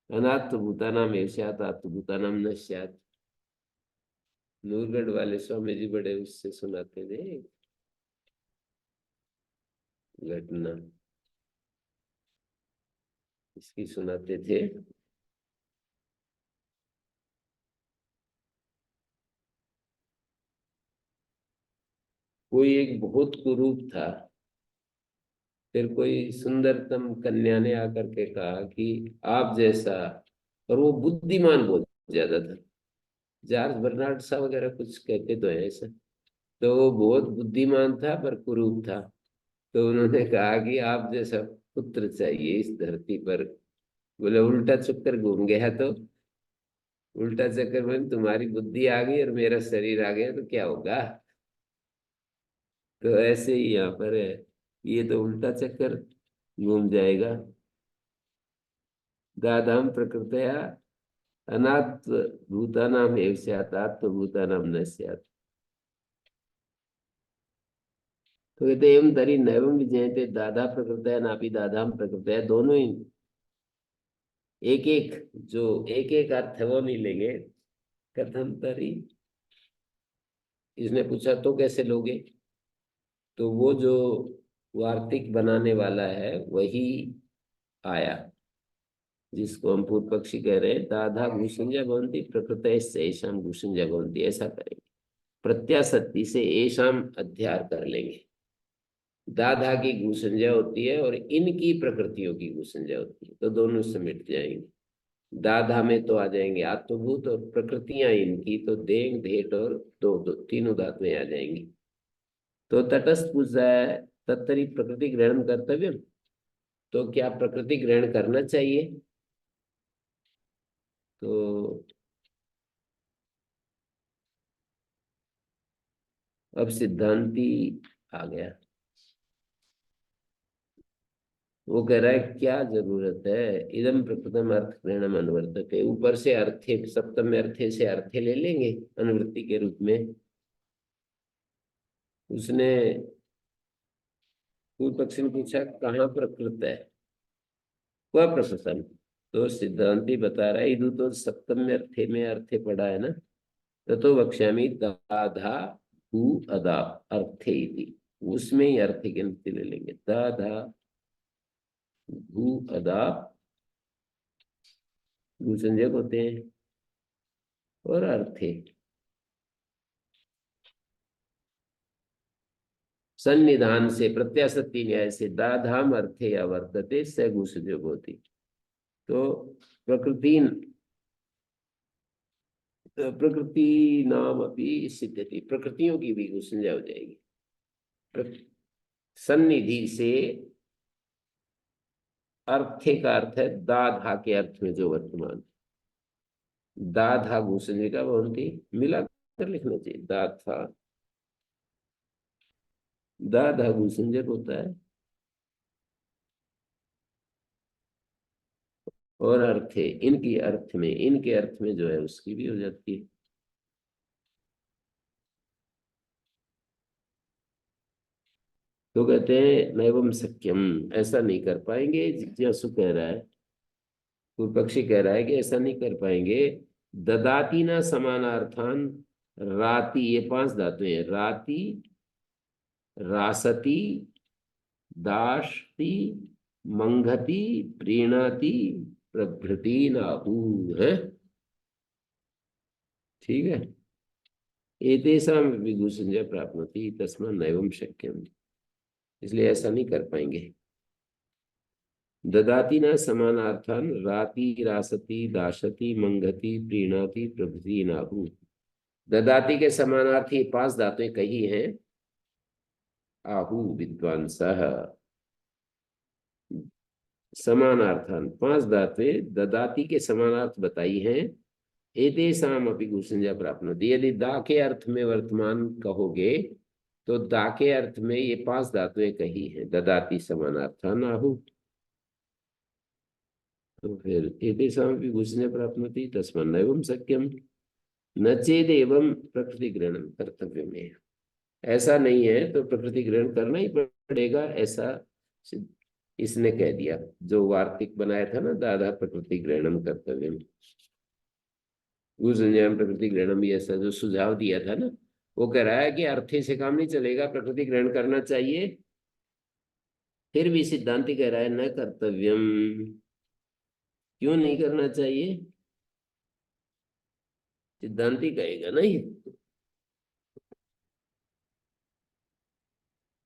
अनात्म भूतानाम एवस्यात् आत्म भूतानाम नश्यात्। नूरगढ़ वाले स्वामी जी बड़े उससे सुनाते थे घटना, इसकी सुनाते थे। कोई एक बहुत कुरूप था, फिर कोई सुंदरतम कन्या ने आकर के कहा कि आप जैसा, और वो बुद्धिमान बहुत ज्यादा था, जॉर्ज बर्नार्ड सा वगैरह कुछ कहते तो है ऐसा। तो वो बहुत बुद्धिमान था पर कुरूप था। तो उन्होंने कहा कि आप जैसा पुत्र चाहिए इस धरती पर। बोले उल्टा चक्कर घूम गया तो उल्टा चक्कर में तुम्हारी बुद्धि आ गई और मेरा शरीर आ गया तो क्या होगा। तो ऐसे ही यहाँ पर है, ये तो उल्टा चक्कर घूम जाएगा। दादाम प्रकृतया अनात्म भूतानाम एव स्यात् आत्म भूतानाम न स्यात्। तो कहते एवं तरी नैवम विजयते दादा प्रकृतया नापि दादाम प्रकृतया, दोनों ही एक एक, जो एक एक अर्थ है वो मिलेंगे। कथम तरी, इसने पूछा तो कैसे लोगे, तो वो जो वार्तिक बनाने वाला है वही आया, जिसको हम पूर्व पक्षी कह रहे हैं। दाधा भूषंजा भवंती प्रकृत ऐशाम भूषंजा भवंती, ऐसा करेंगे। प्रत्याशक्ति से ऐशाम अध्यार कर लेंगे। दाधा की भूषंजा होती है और इनकी प्रकृतियों की भूषंजा होती है, तो दोनों समेट जाएंगे। दाधा में तो आ जाएंगे आत्मभूत, और प्रकृतियां इनकी तो देह धेट और दो तीनों धातुएं आ जाएंगी। तो तटस्थ पूछ रहा है तत्तरी प्रकृति ग्रहण कर्तव्य, तो क्या प्रकृति ग्रहण करना चाहिए। तो अब सिद्धांती आ गया, वो कह रहा है क्या जरूरत है, इदम प्रकृतम अर्थ ग्रहणम अनुवर्तते, ऊपर से अर्थे सप्तम में अर्थे से अर्थे ले लेंगे अनुवृत्ति के रूप में। उसने पूर्व पक्षी ने पूछा कहाँ प्रकृत है, वह प्रकृतम। तो सिद्धांति बता रहा है इदु तो सप्तम में अर्थे पढ़ा है ना, ततो वक्ष्यामि दाधा भू अदा अर्थे इति, उसमें ही अर्थ के नीति ले लेंगे। दाधा भू अदा भू संजक होते हैं, और अर्थे सन्निधान से प्रत्याशक्ति न्याय से दाधाम अर्थे या वर्तते स भू संजक होती। तो प्रकृति प्रकृति नाम अभी सिद्धति, प्रकृतियों की भी संज्ञा हो जाएगी। सन्निधि से अर्थे का अर्थ है दाधा के अर्थ में जो वर्तमान, दाधा भूषण का बहुंती मिला कर लिखना चाहिए। दाधा दाधा भूषंजक होता है, और अर्थे इनकी अर्थ में, इनके अर्थ में जो है उसकी भी हो जाती है। तो कहते हैं नैवम सक्यम, ऐसा नहीं कर पाएंगे। जिज्ञासु कह रहा है, पूर्व पक्षी कह रहा है कि ऐसा नहीं कर पाएंगे। ददाती ना समानार्थान राति, ये 5 धातुएं हैं, राति रासती दाशती मंघती प्रीणाति प्रभृति नाहु है। ठीक है, एतेषां विभूषण प्राप्नोति तस्मात् नैवं शक्यम, इसलिए ऐसा नहीं कर पाएंगे। ददाती न समानार्थान राति रासती दाशती मंगती प्रीणाति प्रभृति नाहु। ददाती के समानार्थी 5 धातुएं कही हैं। आहु विद्वांसः, समानार्थान 5 धातुएं ददाती के समानार्थ बताई हैं। एतेषाम अपि गुसंज्ञा प्राप्नोति, यदि दा के अर्थ में वर्तमान कहोगे तो दा के अर्थ में ये 5 धातुएं कही हैं, ददाती समानार्थान आहु। तो फिर एतेषाम अपि गुसंज्ञा प्राप्नोति तस्मात् नैवं शक्यम न चेदेवं प्रकृति ग्रहण कर्तव्य में, ऐसा नहीं है तो प्रकृति ग्रहण करना ही पड़ेगा, ऐसा इसने कह दिया। जो वार्तिक बनाया था ना, दादा प्रकृति ग्रहणम कर्तव्य, उस संज्ञान प्रकृति ग्रहणम भी ऐसा जो सुझाव दिया था ना, वो कह रहा है कि अर्थे से काम नहीं चलेगा, प्रकृति ग्रहण करना चाहिए। फिर भी सिद्धांति कह रहा है न कर्तव्यम, क्यों नहीं करना चाहिए, सिद्धांति कहेगा नहीं,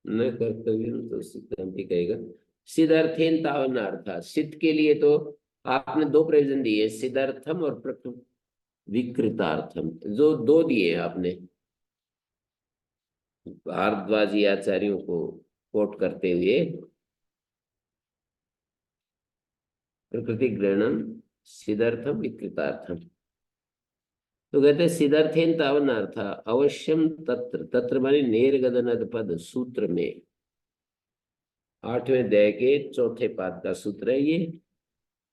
न कर्तव्य तो सिद्धांति कहेगा। सिद्धार्थेन तावन अर्थात, सिद्ध के लिए तो आपने 2 प्रयोजन दिए, सिद्धार्थम और विकृतार्थम, जो 2 दिए आपने भारद्वाजी आचार्यों को कोट करते हुए। प्रकृति ग्रहणम सिद्धार्थम विकृतार्थम, तो कहते सिद्धार्थेन तावन अर्थ अवश्यम तत्र, तत्र माने नेरगदनद पद सूत्र में 8वें अध्याय के 4थे पाद का सूत्र है ये।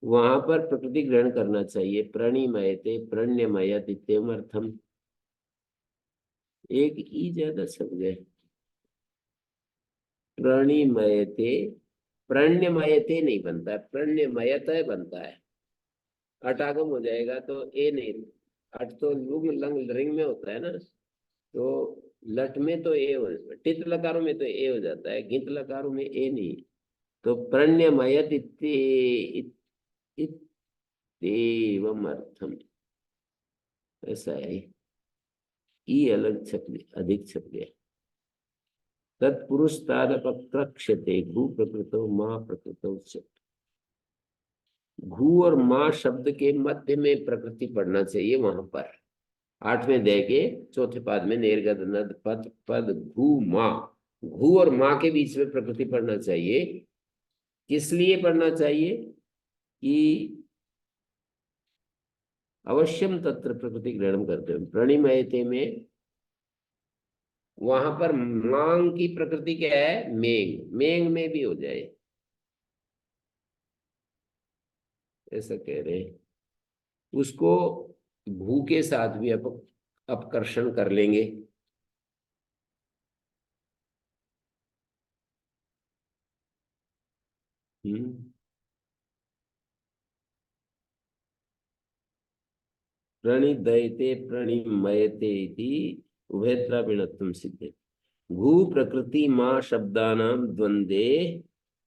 वहां पर प्रकृति ग्रहण करना चाहिए। प्रणिमयते प्रण्यमयत इत्यम अर्थम। एक ई ज्यादा शब्द है। प्रणिमयते, प्रण्यमयते नहीं बनता है, प्रण्यमयत बनता है। अटागम हो जाएगा तो ए नहीं। अट तो लुंग लंग रिंग में होता है ना, तो लट में तो ए हो, टित लकारों में तो ए हो जाता है, गिंत लकारों में ए नहीं। तो प्रण्यमयत इत्येवम अर्थम, ऐसा है। ई अलग छप अधिक छप गया। तत्पुरुष तादपक्रक्ष्यते घू प्रकृतो माँ प्रकृतो च। घू और माँ शब्द के मध्य में प्रकृति पढ़ना चाहिए वहां पर। 8वें अध्याय के 4थे पाद में निर्गत नद पद पद घू माँ, घू और माँ के बीच में प्रकृति पढ़ना चाहिए। किस लिए पढ़ना चाहिए कि अवश्यम तत्र प्रकृति ग्रहण करते हैं। प्रणिमयते में वहां पर मांग की प्रकृति क्या है, मेघ, मेघ में भी हो जाए, ऐसा कह रहे हैं। उसको भू के साथ भी अपकर्षण कर लेंगे। प्रणिदयते प्रणिमयते इति उभयत्रापिणत्वं सिद्धे। भू प्रकृति माँ शब्दानां द्वंद्वे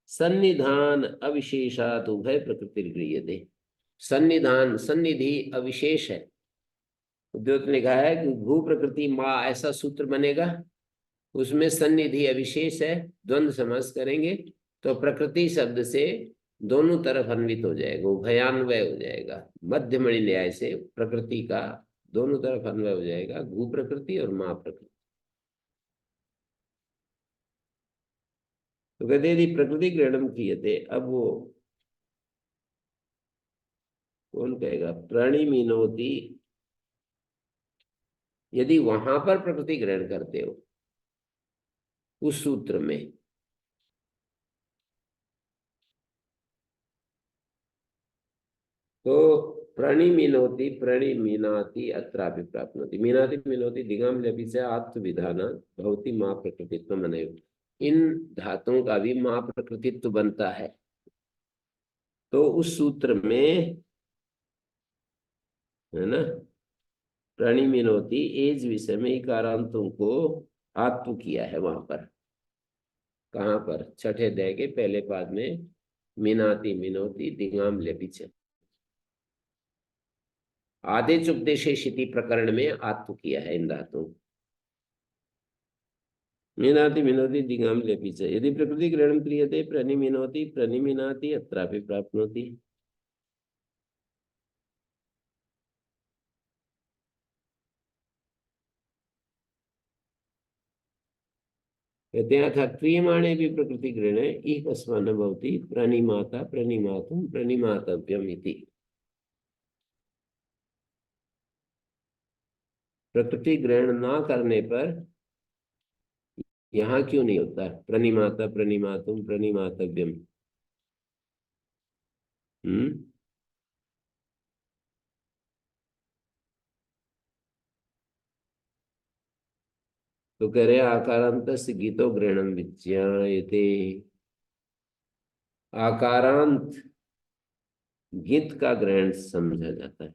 सन्निधान अविशेषात उभय प्रकृति गृह्यते। सन्निधान, सन्निधि अविशेष है। उद्योत ने कहा है कि भू प्रकृति माँ ऐसा सूत्र बनेगा, उसमें सन्निधि अविशेष है, द्वंद्व समास करेंगे तो प्रकृति शब्द से दोनों तरफ अन्वित हो जाएगा, उभयान्वय हो जाएगा। मध्यमणि न्याय से प्रकृति का दोनों तरफ अन्वय हो जाएगा, भू प्रकृति और माँ प्रकृति। तो कहते यदि प्रकृति ग्रहणम क्रियते, अब वो कौन कहेगा, प्रणिमिनोति, यदि वहां पर प्रकृति ग्रहण करते हो उस सूत्र में, तो प्रणिमिनोति प्रणिमिनाति अत्रापि प्राप्नोति। मीनाति मिनोति दिगम लपि से आत्मविधान भवति माँ प्रकृतित्व मनयो। इन धातुओं का भी माँ प्रकृतित्व बनता है। तो उस सूत्र में है ना, प्रणिमिनोति एज विषय में इकारांतों को आत्म किया है वहां पर। कहाँ पर, 6ठे अध्याय के पहले पाद में मीनाति मिनोति दिगाम लेपिच, आदेश उपदेशे शिति प्रकरण में आत्म किया है इन धातुओं। मीनाति मिनोति दिगाम लेपिच, यदि प्रकृति ग्रहण क्रियते प्रणिमिनोति प्रणिमिनाति अत्रापि प्राप्नोति। कहते हैं अथा क्रियमाणे भी प्रकृति ग्रहणे एकस्मान् भवति प्रणिमाता प्रणिमातुं प्रणिमातव्यम् इति। प्रकृति ग्रहण ना करने पर यहाँ क्यों नहीं होता प्रणिमाता प्रणिमातुं प्रणिमातव्यम। तो कह रहे आकारांत गीतो ग्रहणम विज्ञायते। आकारांत गीत का ग्रहण समझा जाता है।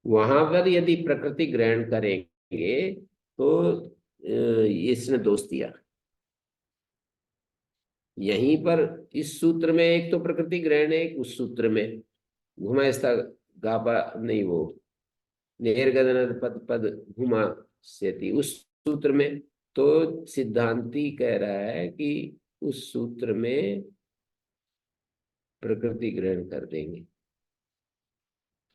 वहां पर यदि प्रकृति ग्रहण करेंगे तो इसने दोष दिया। यहीं पर इस सूत्र में एक तो प्रकृति ग्रहण है, उस सूत्र में घुमास्ता गापा नहीं, वो निर्गदन पद पद घुमा से उस सूत्र में। तो सिद्धांती कह रहा है कि उस सूत्र में प्रकृति ग्रहण कर देंगे।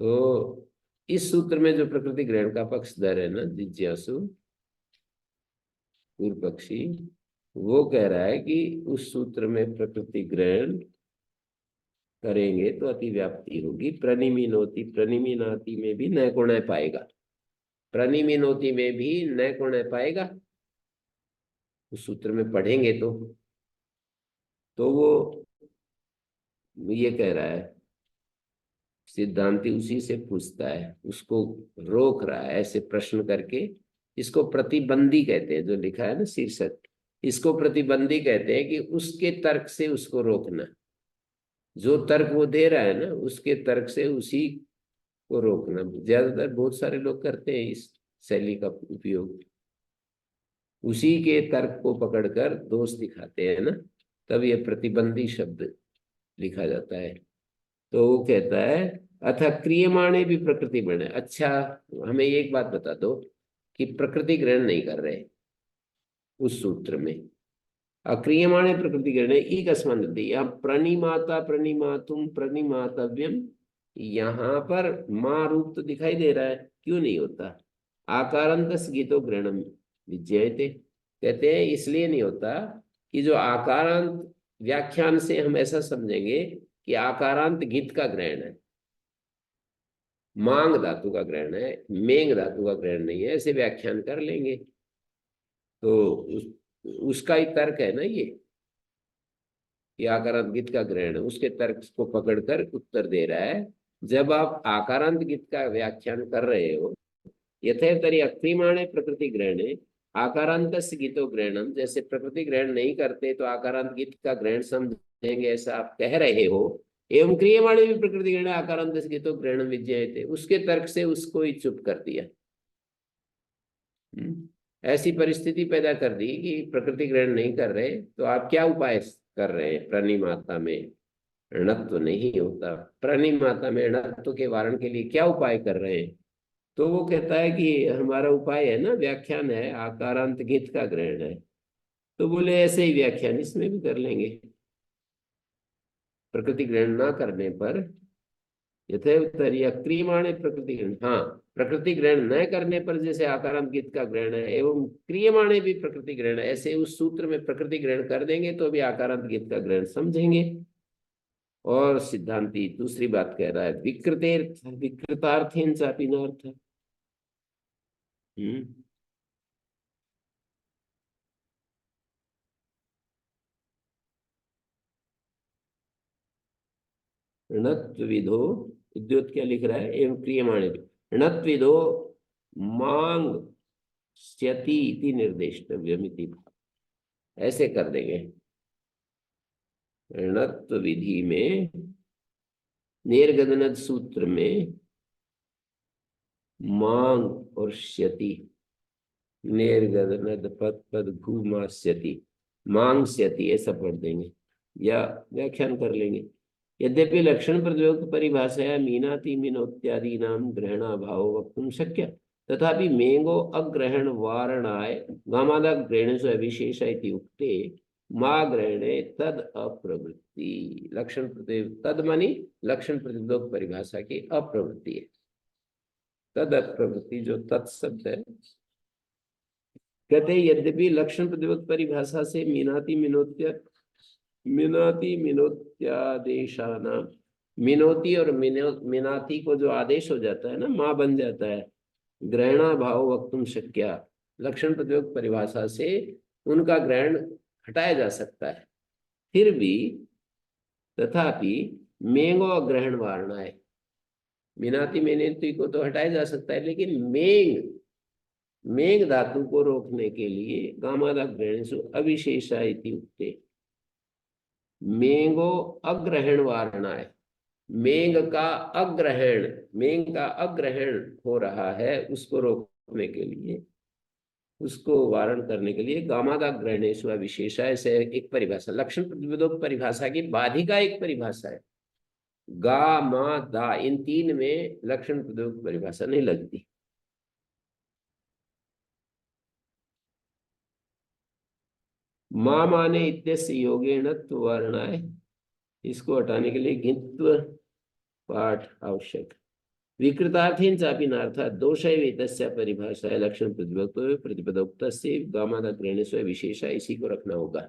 तो इस सूत्र में जो प्रकृति ग्रहण का पक्षधर है ना जिज्ञासु पूर्व पक्षी, वो कह रहा है कि उस सूत्र में प्रकृति ग्रहण करेंगे तो अतिव्याप्ति होगी। प्रनिमिनोति, प्रनिमिनाति में भी न को न पाएगा, प्रनिमिनोति में भी न को न पाएगा। उस सूत्र में पढ़ेंगे तो वो ये कह रहा है, सिद्धांति उसी से पूछता है, उसको रोक रहा है ऐसे प्रश्न करके। इसको प्रतिबंधी कहते हैं, जो लिखा है ना शीर्षक, इसको प्रतिबंधी कहते हैं कि उसके तर्क से उसको रोकना। जो तर्क वो दे रहा है ना, उसके तर्क से उसी को रोकना। ज्यादातर बहुत सारे लोग करते हैं इस शैली का उपयोग, उसी के तर्क को पकड़कर दोष दिखाते हैं ना, तब ये प्रतिबंधी शब्द लिखा जाता है। तो वो कहता है अथ क्रियमाणे भी प्रकृति बने। अच्छा, हमें एक बात बता दो कि प्रकृति ग्रहण नहीं कर रहे उस सूत्र में। अक्रियमाणे प्रकृति ग्रहण एक यहाँ प्रणिमाता प्रणिमातुम प्रणिमातव्यम, यहाँ पर माँ रूप तो दिखाई दे रहा है, क्यों नहीं होता? आकारांत गीतो ग्रहणम विज्ञायते, कहते हैं इसलिए नहीं होता कि जो आकारांत व्याख्यान से हम ऐसा समझेंगे कि आकारांत गीत का ग्रहण है, मांग धातु का ग्रहण है, मेंग धातु का ग्रहण नहीं है, ऐसे व्याख्यान कर लेंगे। तो उसका ही तर्क है ना ये कि आकारांत गीत का ग्रहण है, उसके तर्क को पकड़कर उत्तर दे रहा है। जब आप आकारांत गीत का व्याख्यान कर रहे हो, यथेतरी अक्रियमाणे प्रकृति ग्रहणे आकारांत गीतो ग्रहणम, जैसे प्रकृति ग्रहण नहीं करते तो आकारांत गीत का ग्रहण समझेंगे, ऐसा आप कह रहे हो। एवं क्रियमाणे भी प्रकृति ग्रहण आकारांत गीतो ग्रहणम विज्ञायते, उसके तर्क से उसको ही चुप कर दिया। ऐसी परिस्थिति पैदा कर दी कि प्रकृति ग्रहण नहीं कर रहे, तो आप क्या उपाय कर रहे हैं? प्रणिमाता में णत्व नहीं होता, प्रणिमाता में णत्व के वारण के लिए क्या उपाय कर रहे हैं? तो वो कहता है कि हमारा उपाय है ना, व्याख्यान है, आकारांत गीत का ग्रहण है। तो बोले ऐसे ही व्याख्यान इसमें भी कर लेंगे। प्रकृति ग्रहण ना करने पर यथेतरी क्रियमाणे प्रकृति ग्रहण, हाँ, प्रकृति ग्रहण न करने पर जैसे आकारांत गीत का ग्रहण है, एवं क्रियमाणे भी प्रकृति ग्रहण है, ऐसे उस सूत्र में प्रकृति ग्रहण कर देंगे तो भी आकारांत गीत का ग्रहण समझेंगे। और सिद्धांती दूसरी बात कह रहा है, विकृतेर्थ विकृतार्थेन चापि नार्थ। णत्विधो, विद्युत क्या लिख रहा है? एवं क्रियमाणे णत्विधो मांग स्यति इति निर्देष्टव्यम इति भाव, ऐसे कर देंगे। णत्व विधि में निर्गदनद सूत्र में मांग और स्यति, निर्गदनद पद पद भूमास्यति मांगस्यति, ऐसा पढ़ देंगे या व्याख्यान कर लेंगे। यद्यपि लक्षण प्रतियोक्त परिभाषाया मीनाति मीनोत्यादि नाम ग्रहणाभाव वक्तुं शक्य, तथापि मेंगो अग्रहण वारणाय गामादा ग्रहणेषु अविशेष इति उक्ते मा ग्रहणे तद अप्रवृत्ति। लक्षण प्रति तद मानी लक्षण प्रतियोक्त परिभाषा की अप्रवृत्ति है। तद अप्रवृत्ति जो तत्शब्द है, कहते यद्यपि लक्षण प्रतियोक्त परिभाषा से मीनाति मिनोत्यादेशाना, मिनोती और मिनाती को जो आदेश हो जाता है ना, माँ बन जाता है, ग्रहणा भाव वक्तुम शक्या, लक्षण प्रतियोग परिभाषा से उनका ग्रहण हटाया जा सकता है। फिर भी तथापि मेंगो ग्रहण वारणा है, मिनाती मिनोती को तो हटाया जा सकता है, लेकिन मेघ धातु को रोकने के लिए गामादा ग्रहणेषु अविशेषा इति उक्ते, मेंगो अग्रहण वारणा है, मेघ का अग्रहण हो रहा है, उसको रोकने के लिए, उसको वारण करने के लिए गामादा ग्रहणेषु अविशेषा, ऐसे एक परिभाषा, लक्षण प्रतिपदोक्त परिभाषा की बाधिका एक परिभाषा है। गा मा दा, इन तीन में लक्षण प्रतिपदोक्त परिभाषा नहीं लगती। माँ माने इत्यस्य योगेण वर्णाय, इसको हटाने के लिए घित्व पाठ आवश्यक। विकृतार्थेन चापि नार्थात् दोषैवेतस्य परिभाषा है लक्षण प्रतिपदोक्त से गामादा ग्रहणेषु विशेषा, इसी को रखना होगा।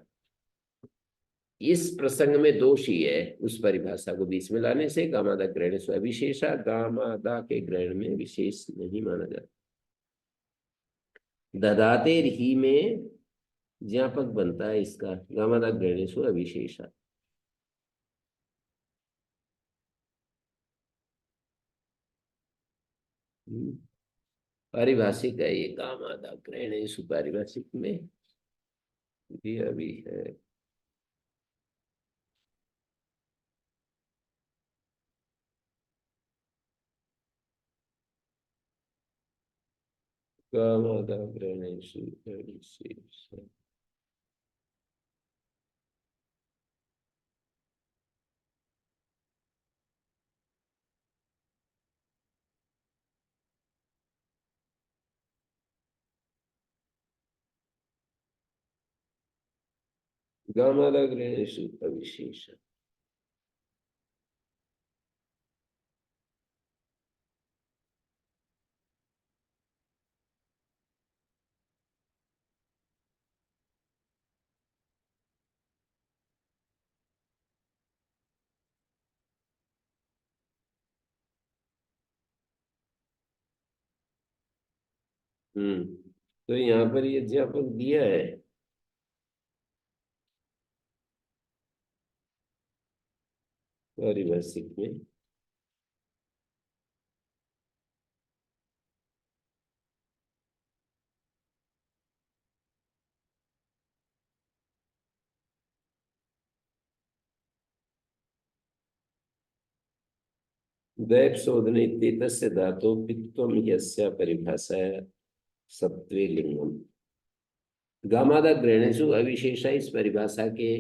इस प्रसंग में दोष ही है उस परिभाषा को बीच में लाने से। गामादा ग्रहण से अविशेषा, गामादा के ग्रहण में विशेष नहीं माना जाता। ददाते ही में ज्ञापक बनता है इसका, गामादा ग्रहण से अविशेषा। पारिभाषिक है ये, गामादा ग्रहण पारिभाषिक में भी अभी है। गामादा ग्रहण अविशेषा। गामादा ग्रहण अविशेषा। तो यहाँ पर ये अध्यापक दिया है पारिभाषिक में। दैव शोधने इत्येतस्य धातु पित्वम यस्य परिभाषा सत्वे लिंगम। गामादा ग्रहणेषु अविशेषा, इस परिभाषा के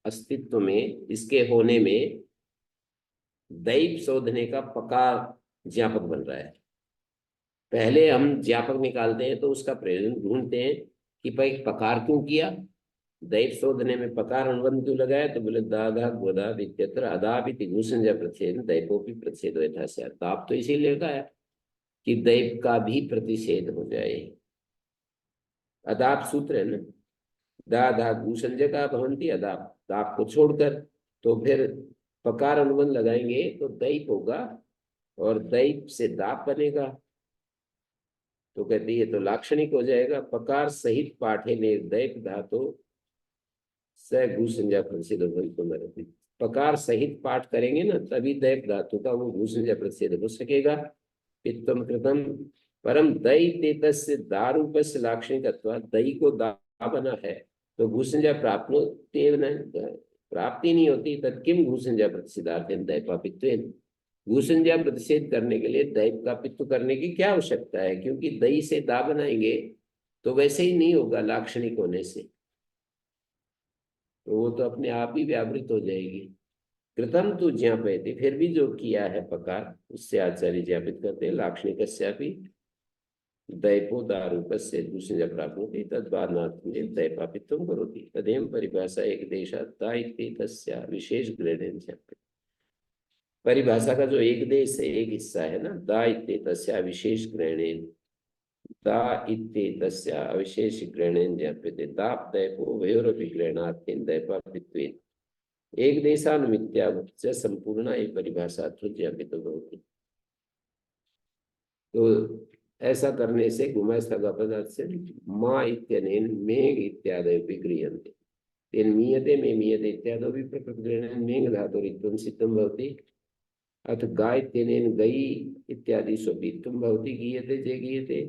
अस्तित्व में, इसके होने में दैव शोधने का पकार ज्ञापक बन रहा है। पहले हम ज्ञापक निकालते हैं तो उसका प्रयोजन ढूंढते हैं कि भाई पकार क्यों किया, दैव शोधने में पकार अनुबंध क्यों लगाया, तो बोले दादा गोदा इत्यत्र अदापिति घूषण प्रतिषेध दैपोपी प्रतिषेध यथा स्यात्। आप तो इसीलिए लगाया कि दैव का भी प्रतिषेध हो जाए। अदाप सूत्र है ना, दा धा घूषण का भवंती अदाप, दाप को छोड़कर। तो फिर पकार अनुबंध लगाएंगे तो दैप होगा और दैप से दाप बनेगा। तो कहती है तो लाक्षणिक हो जाएगा। पकार सहित पाठे निर्दैप धातु स घूसंज्ञा प्रसिद्ध भवितुमर्हति। पकार सहित पाठ करेंगे ना तभी दैप धातु का वो घूसंज्ञा प्रसिद्ध हो सकेगा। पित्तम कृतम परम दई तेतस्य दारूपस्य लाक्षणिक अथवा दई को दा बना है तो घूसंज्ञा प्राप्ति नहीं होती। तद किम घूसंज्ञा प्रतिषेधार्थेन दैपापित्वेन। घूसंज्ञा प्रतिषेध करने के लिए दैप का पित्व करने की क्या आवश्यकता है, क्योंकि दई से दा बनाएंगे तो वैसे ही नहीं होगा लाक्षणिक होने से, तो वो तो अपने आप ही व्यावृत हो जाएगी। कृतम तो ज्ञापयते, फिर भी जो किया है पकार उससे आचार्य ज्ञापित करते हैं लाक्षणिकस्यापि दैपो दारूपस्य दूसरे प्राप्नोति तद्वादनार्थं दैपापित्वं करोति। तदेव परिभाषा एक देशात् दा इत्येतस्य विशेष ग्रेडेन ज्ञाप्यते। परिभाषा का जो एक देश है, एक हिस्सा है ना, दा इत्येतस्य विशेष ग्रहणेन, दा इत्येतस्य अविशेष ग्रहणेन ज्ञाप्यते। दाप दैपो वयोरपि ग्रहणार्थेन दैपापित्वेन एक देशानुमित्यावच्च संपूर्ण एक परिभाषा ज्ञापित होती। तो ऐसा करने से गुमस्थगा पदार्थ से माँ इत्यनेन मेघ इत्यादि विक्रियन्ते। तेन मीयते में मीयते इत्यादि भी प्रकृतिग्रहणेन मेघ धातुरित्वं सिद्धं भवति। अथ गा इत्यनेन गई इत्यादि स्वपित्वं भवति। गीयते जे गीयते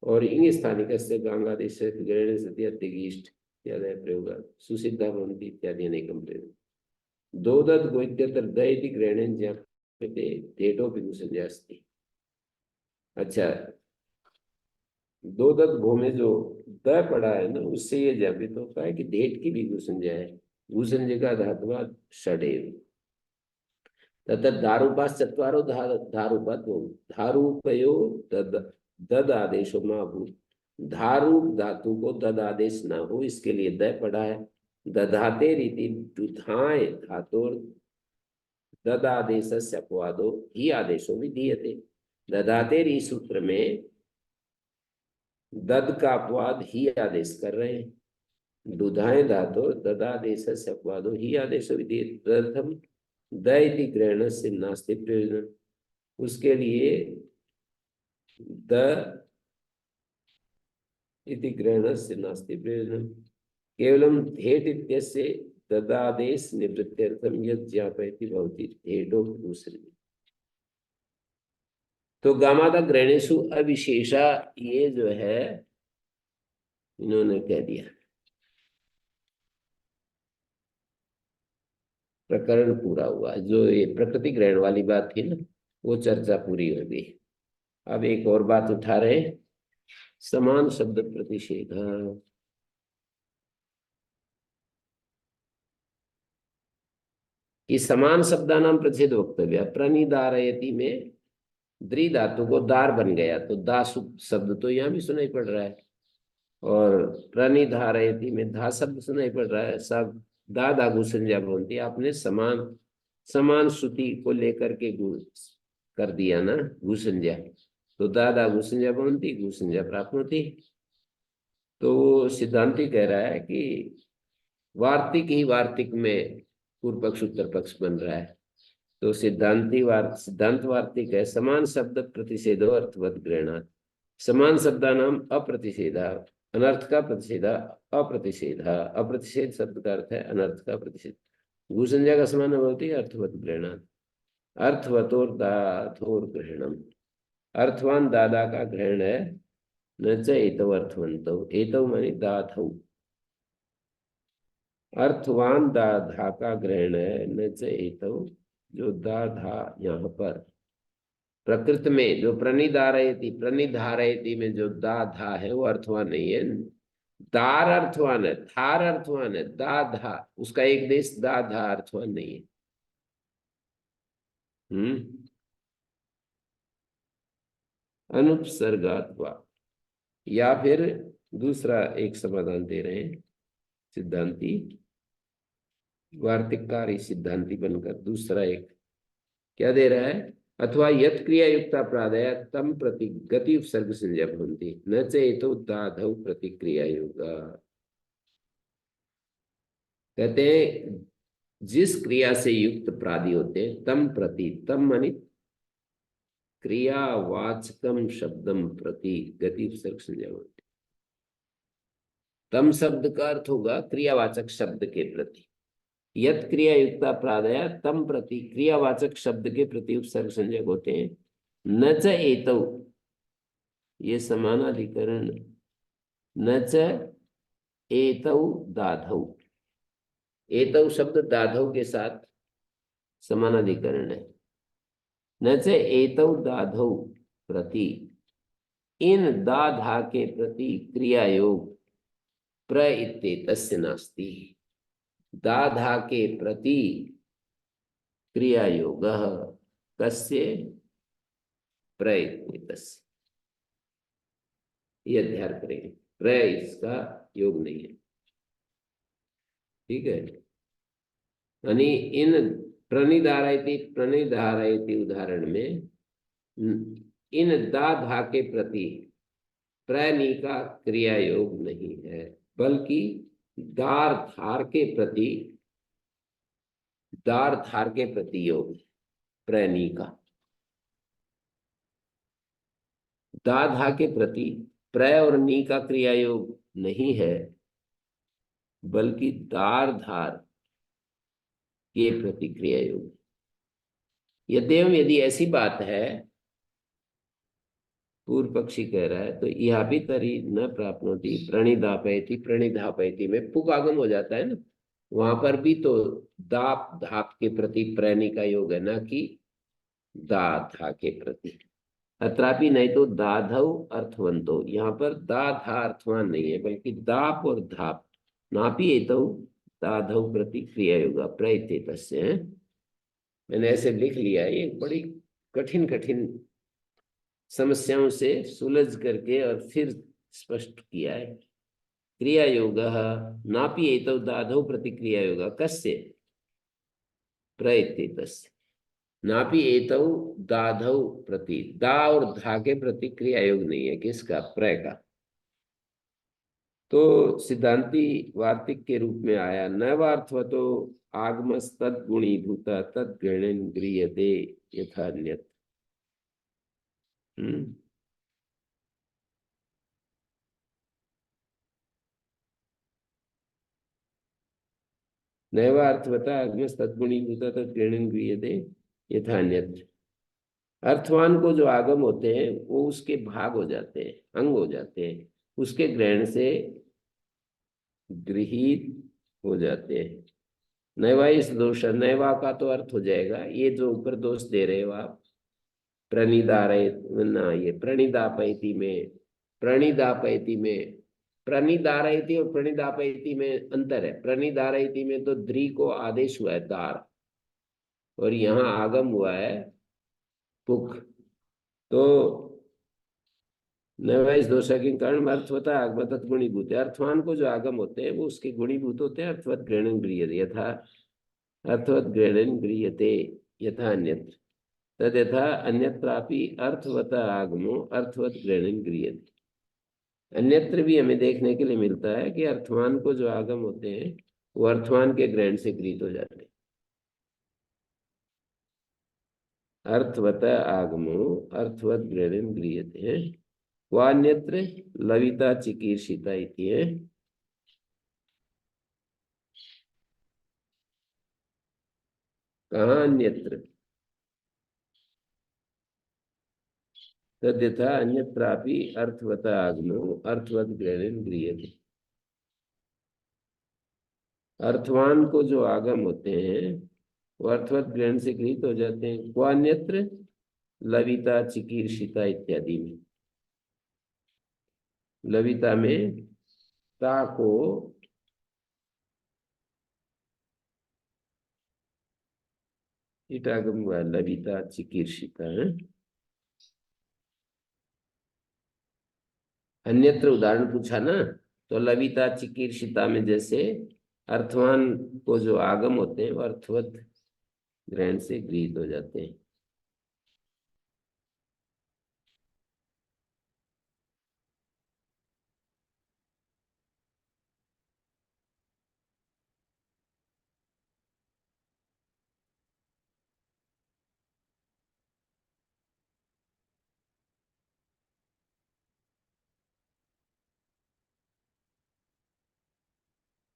और इंग स्थानिकस्य गांगादेशस्य ग्रहणे सति अत्यगीष्ट इत्यादि प्रयोगात् सुसिद्धा भवन्ति इत्यादि अनेकं प्रयोगम्। दोदत् गोइत्यत्र द इति ग्रहणेन ज्ञाप्यते धेटोऽपि घूसंज्ञा अस्ति। अच्छा, दो दत्त भो में जो द पड़ा है ना उससे ये ज्ञापित होता है कि डेट की भी घूसंज्ञा है। घूसंज्ञा का धातुवा षडेव तथा दारूपास चत्वारो धारूपत धारूपयो दद आदेशो माँ भूत। धारूप धातु को दद आदेश ना हो इसके लिए द पड़ा है। दधाते रीति दुधाए धातुर ददादेशस्य अपवादो ही आदेशो भी दीयते। दधाते री सूत्र में दद का अपवाद ही आदेश कर रहे हैं। दुधाए धातो ददादेशस्य अपवादो ही आदेशो विधीयते तदर्थम द इति ग्रहणस्य नास्ति प्रयोजन। उसके लिए द इति ग्रहणस्य नास्ति प्रयोजन। केवलम धेट इत्यस्य ददादेश निवृत्त्यर्थम यत् ज्ञापयति भवति धेटो दूसरे। तो गामादा ग्रहणेषु अविशेषा, ये जो है इन्होंने कह दिया, प्रकरण पूरा हुआ। जो ये प्रकृति ग्रहण वाली बात थी ना, वो चर्चा पूरी हो गई। अब एक और बात उठा रहे, समान शब्द प्रतिषेध। कि समान शब्दानाम प्रतिषेध वक्तव्य। प्रणिधारयति में द्रि धातु को दार बन गया, तो दा शब्द तो यहाँ भी सुनाई पड़ रहा है, और प्रणिधारयति में धा शब्द सुनाई पड़ रहा है। सब दा धागु संज्ञा भवन्ति, आपने समान समान श्रुति को लेकर के कर दिया ना घुसंज्ञा, तो दा धागु संज्ञा भवन्ति घुसंज्ञा प्राप्त होती। तो वो सिद्धांति कह रहा है कि वार्तिक ही वार्तिक में पूर्व पक्ष उत्तर पक्ष बन रहा है। तो सिद्धांत वार्तिक है, समान शब्द प्रतिषेधो अर्थवत ग्रहणात्। समान शब्दानाम अप्रतिषेधा, अनर्थ का प्रतिषेधा अप्रतिषेधा। अप्रतिषेध शब्द का अर्थ है अनर्थ का प्रतिषेध। भूसंज्ञा का समान होती है अर्थवत ग्रहणात्। अर्थवतोर दाथोर ग्रहणम, अर्थवान दादा का ग्रहण है। न च एतौ अर्थवंतो, एतौ मानी दाथौ। अर्थवान दाधा का ग्रहण है, न च एतौ, जो दाधा यहाँ पर प्रकृति में जो प्रणिधारयति में जो दाधा है वो अर्थवान नहीं है। दार अर्थवान है, थार अर्थवान है, दाधा उसका एक देश दाधा अर्थवान नहीं है। अनुपसर्गात्वा, या फिर दूसरा एक समाधान दे रहे हैं सिद्धांती, वार्तिककारी सिद्धांती बनकर दूसरा एक क्या दे रहा है, अथवा यत् क्रिया युक्ता प्रादय तम प्रति गति उपसर्ग संज्ञा भवन्ति न चेतो दाधौ प्रतिक्रिया योगा। कहते हैं जिस क्रिया से युक्त प्रादि होते हैं, तम प्रति, तम मानी क्रियावाचकम शब्दम प्रति गति उपसर्ग संज्ञा भवन्ति। तम शब्द का अर्थ होगा क्रियावाचक शब्द के प्रति। यत क्रिया युक्ता प्रादय तम प्रति, क्रियावाचक शब्द के प्रति उपसर्ग संज्ञक होते हैं। न च एतौ, ये समानाधिकरण, न च एतौ दाधौ, एतौ शब्द दाधौ के साथ समानाधिकरण है। न च एतौ दाधौ प्रति, इन दाधा के प्रति क्रिया योग प्र इत्येतस्य नास्ति। दाधा के प्रति क्रिया योग कस्य प्र इत्येतस्य, ये अध्ययन करेंगे। प्र इसका योग नहीं है, ठीक है। यानी इन प्रणिधारयति उदाहरण में इन दाधा के प्रति प्रनी का क्रिया योग नहीं है, बल्कि दार धार के प्रति, दार धार के प्रति योग प्रनी का। दाधा के प्रति प्र और नी का क्रिया योग नहीं है, बल्कि दार धार के प्रति क्रिया योग। यदि ऐसी बात है, पूर्व पक्षी कह रहा है, तो यह भी तरी न प्राप्त होती प्रणिधापयति, प्रणिधापयति में पुक आगम हो जाता है ना, वहां पर भी तो दाप धाप के प्रति प्रणी का योग है, ना कि दा धा के प्रति। अत्रापि नहीं तो दाधव अर्थवंतो, यहाँ पर दा धा अर्थवान नहीं है, बल्कि दाप और धाप नापी एतौ दाधव प्रति क्रिया योगा प्रत्येतस्य। मैंने ऐसे लिख लिया है, ये बड़ी कठिन कठिन समस्याओं से सुलझ करके और फिर स्पष्ट किया है। क्रिया योग नापी एतौ दाधौ प्रतिक्रिया योग कस्य प्रत्येतस्य। नापी एतौ दाधौ प्रति, दा और धा के प्रति क्रिया योग नहीं है, किसका, प्र का। तो सिद्धांति वार्तिक के रूप में आया। नैवार्थवतो आगमस्तद गुणीभूत तद गृहण गृह्यते यथा अन्यत्। नैवार्थवता आगमस्तद गुणीभूत तद गृहण गृह्यते यथा अन्यत्। अर्थवान को जो आगम होते हैं वो उसके भाग हो जाते हैं, अंग हो जाते हैं, उसके ग्रहण से गृहीत हो जाते हैं। नैवा इस दोष, नैवा का तो अर्थ हो जाएगा ये जो ऊपर दोष दे रहे हो आप, प्रणिदारय ना, ये प्रणिदापैति में, प्रणिदापैति में, प्रणिदारयति और प्रणिदापैति में अंतर है। प्रणिदारयति में तो द्रि को आदेश हुआ है दार, और यहाँ आगम हुआ है पुख। तो नैवाइस दोषा के कारण अर्थवता आगमतत् गुणीभूत है। अर्थवान को जो आगम होते हैं वो उसके गुणीभूत होते हैं। अर्थवत ग्रहण गृह्यते यथा, अर्थवत ग्रहण गृह्यते यथा अन्यत्र, तद यथा अन्यत्रापि अर्थवत आगमो अर्थवत ग्रहण गृह्यते। अन्यत्र भी हमें देखने के लिए मिलता है कि अर्थवान को जो आगम होते हैं वो अर्थवान के ग्रहण से गृहीत हो जाते हैं। अर्थवत आगमो अर्थवत ग्रहण गृह्यते वान्यत्र लविता चिकीर्षिता इति है। कहाँ अन्यत्र, तद्यथा अन्यत्रापि अर्थवत आगमो अर्थवत ग्रहण गृह्यते। अर्थवान को जो आगम होते हैं वो अर्थवत ग्रहण से गृहीत हो जाते हैं। वान्यत्र लविता चिकीर्षिता इत्यादि में, लविता में ता को ईटागम हुआ, लविता चिकीर्षिता है। अन्यत्र उदाहरण पूछा ना, तो लविता चिकीर्षिता में जैसे अर्थवान को जो आगम होते हैं वो अर्थवत ग्रहण से गृहीत हो जाते हैं।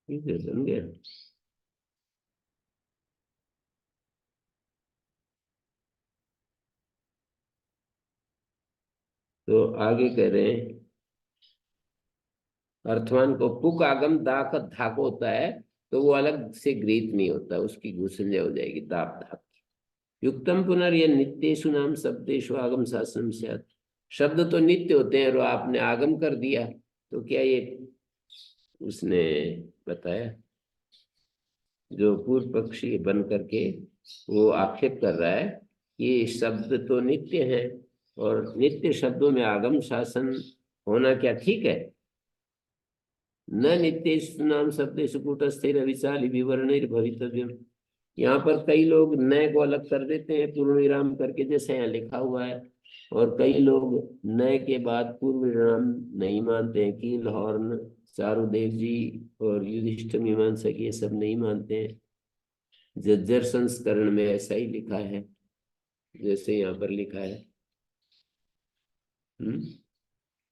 ठीक है, बन गया। तो आगे कह रहे हैं अर्थवान को पुक आगम दाक धाक होता है तो वो अलग से गृहीत नहीं होता, उसकी घुसंजय हो जाएगी दाप धाक। युक्तम पुनर्य नित्येषु नाम शब्देषु आगम शासनम स्यात्। शब्द तो नित्य होते हैं और आपने आगम कर दिया तो क्या ये उसने बताया, जो पूर्व पक्षी बन करके वो आक्षेप कर रहा है कि शब्द तो नित्य है और नित्य शब्दों में आगम शासन होना क्या ठीक है। न नित्येषु नाम शब्देषु कूटस्थैर विचाली विवरणैर्भवितव्यम्। यहाँ पर कई लोग नए को अलग कर देते हैं पूर्ण विराम करके, जैसे यहाँ लिखा हुआ है, और कई लोग नए के बाद पूर्व विराम नहीं मानते हैं। कील हॉर्न चारुदेव जी और युधिष्ठिर मीमांसक ये सब नहीं मानते हैं। जज्जर संस्करण में ऐसा ही लिखा है जैसे यहाँ पर लिखा है।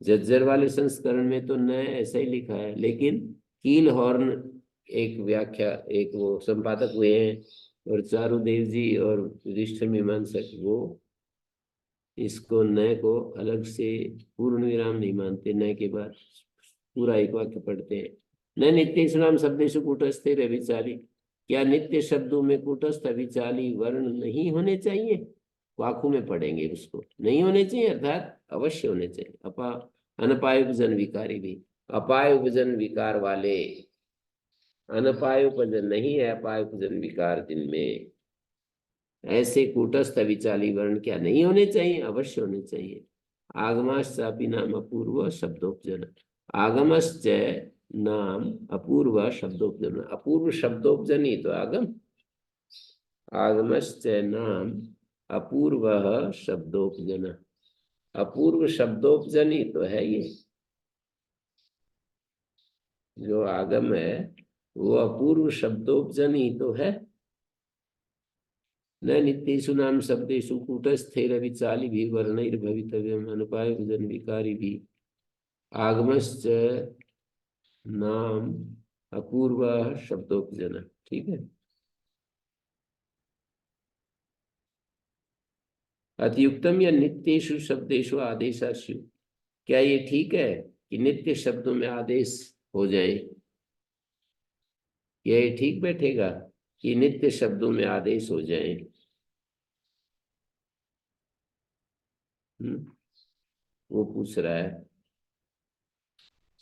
जज्जर वाले संस्करण में तो नए ऐसा ही लिखा है, लेकिन कील हॉर्न एक व्याख्या, एक वो संपादक हुए हैं, और चारुदेव जी और युधिष्ठिर मीमांसक वो इसको नए को अलग से पूर्ण विराम नहीं मानते, नए के बाद पूरा एक वाक्य पढ़ते हैं। न नित्येषु नाम शब्देषु कूटस्थ व्यभिचारी। क्या नित्य शब्दों में कूटस्थ अभिचारी वर्ण नहीं होने चाहिए? वाकु में पढ़ेंगे उसको, नहीं होने चाहिए अर्थात अवश्य होने चाहिए। अनपाय उपजन विकारी भी, अपाय उपजन विकार वाले, अनपाय उपजन नहीं है अपाय उपजन विकार जिनमें, ऐसे कूटस्थ अविचाली वर्ण क्या नहीं होने चाहिए? अवश्य होने चाहिए। आगमाश्चापि नाम अपूर्व शब्दोपजन, आगमश्च नाम अपूर्व शब्दोपजन, अपूर्व शब्दोपजन ही तो आगम। आगमश्च नाम अपूर्व शब्दोपजन, अपूर्व शब्दोपजन ही तो है ये। जो आगम है वो अपूर्व शब्दोपजन ही तो है। न नित्येषु नाम शब्देषु कूटस्थैरविचाली भी वर्णैर्भवितव्यम् अनुपायजन विकारी भी आगमश्च नाम अपूर्व शब्दोपजन। ठीक है। अतियुक्तम या नित्येषु शब्देषु आदेशाशु, क्या ये ठीक है कि नित्य शब्दों में आदेश हो जाए? यह ठीक बैठेगा कि नित्य शब्दों में आदेश हो जाए? वो पूछ रहा है,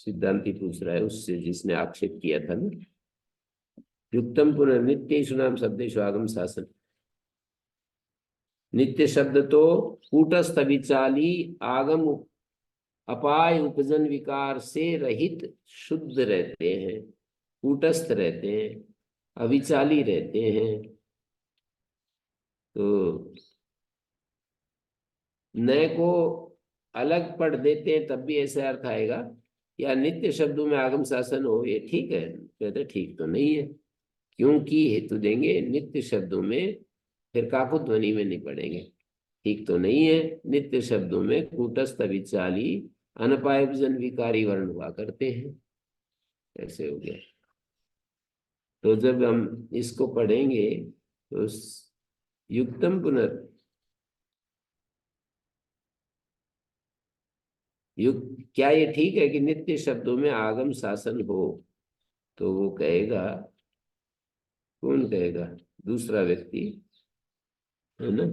सिद्धांति पूछ रहा है उससे जिसने आक्षेप किया था ना। युक्तम पुनर्नित्येषु नाम शब्देषु आगम शासन। नित्य शब्द तो कूटस्थ विचाली आगम अपाय उपजन विकार से रहित शुद्ध रहते हैं, कूटस्थ रहते हैं, अविचाली रहते हैं। तो न को अलग पढ़ देते हैं तब भी ऐसा अर्थ आएगा, या नित्य शब्दों में आगम शासन हो, ये ठीक है? कहते ठीक तो नहीं है, क्योंकि हेतु देंगे नित्य शब्दों में, फिर काकु ध्वनि में नहीं पढ़ेंगे। ठीक तो नहीं है, नित्य शब्दों में कूटस्थ विचाली अनपायजन विकारी वर्ण हुआ करते हैं। ऐसे हो गया। तो जब हम इसको पढ़ेंगे तो युक्तम पुनर् युक्त, क्या ये ठीक है कि नित्य शब्दों में आगम शासन हो? तो वो कहेगा, कौन कहेगा? दूसरा व्यक्ति, है ना।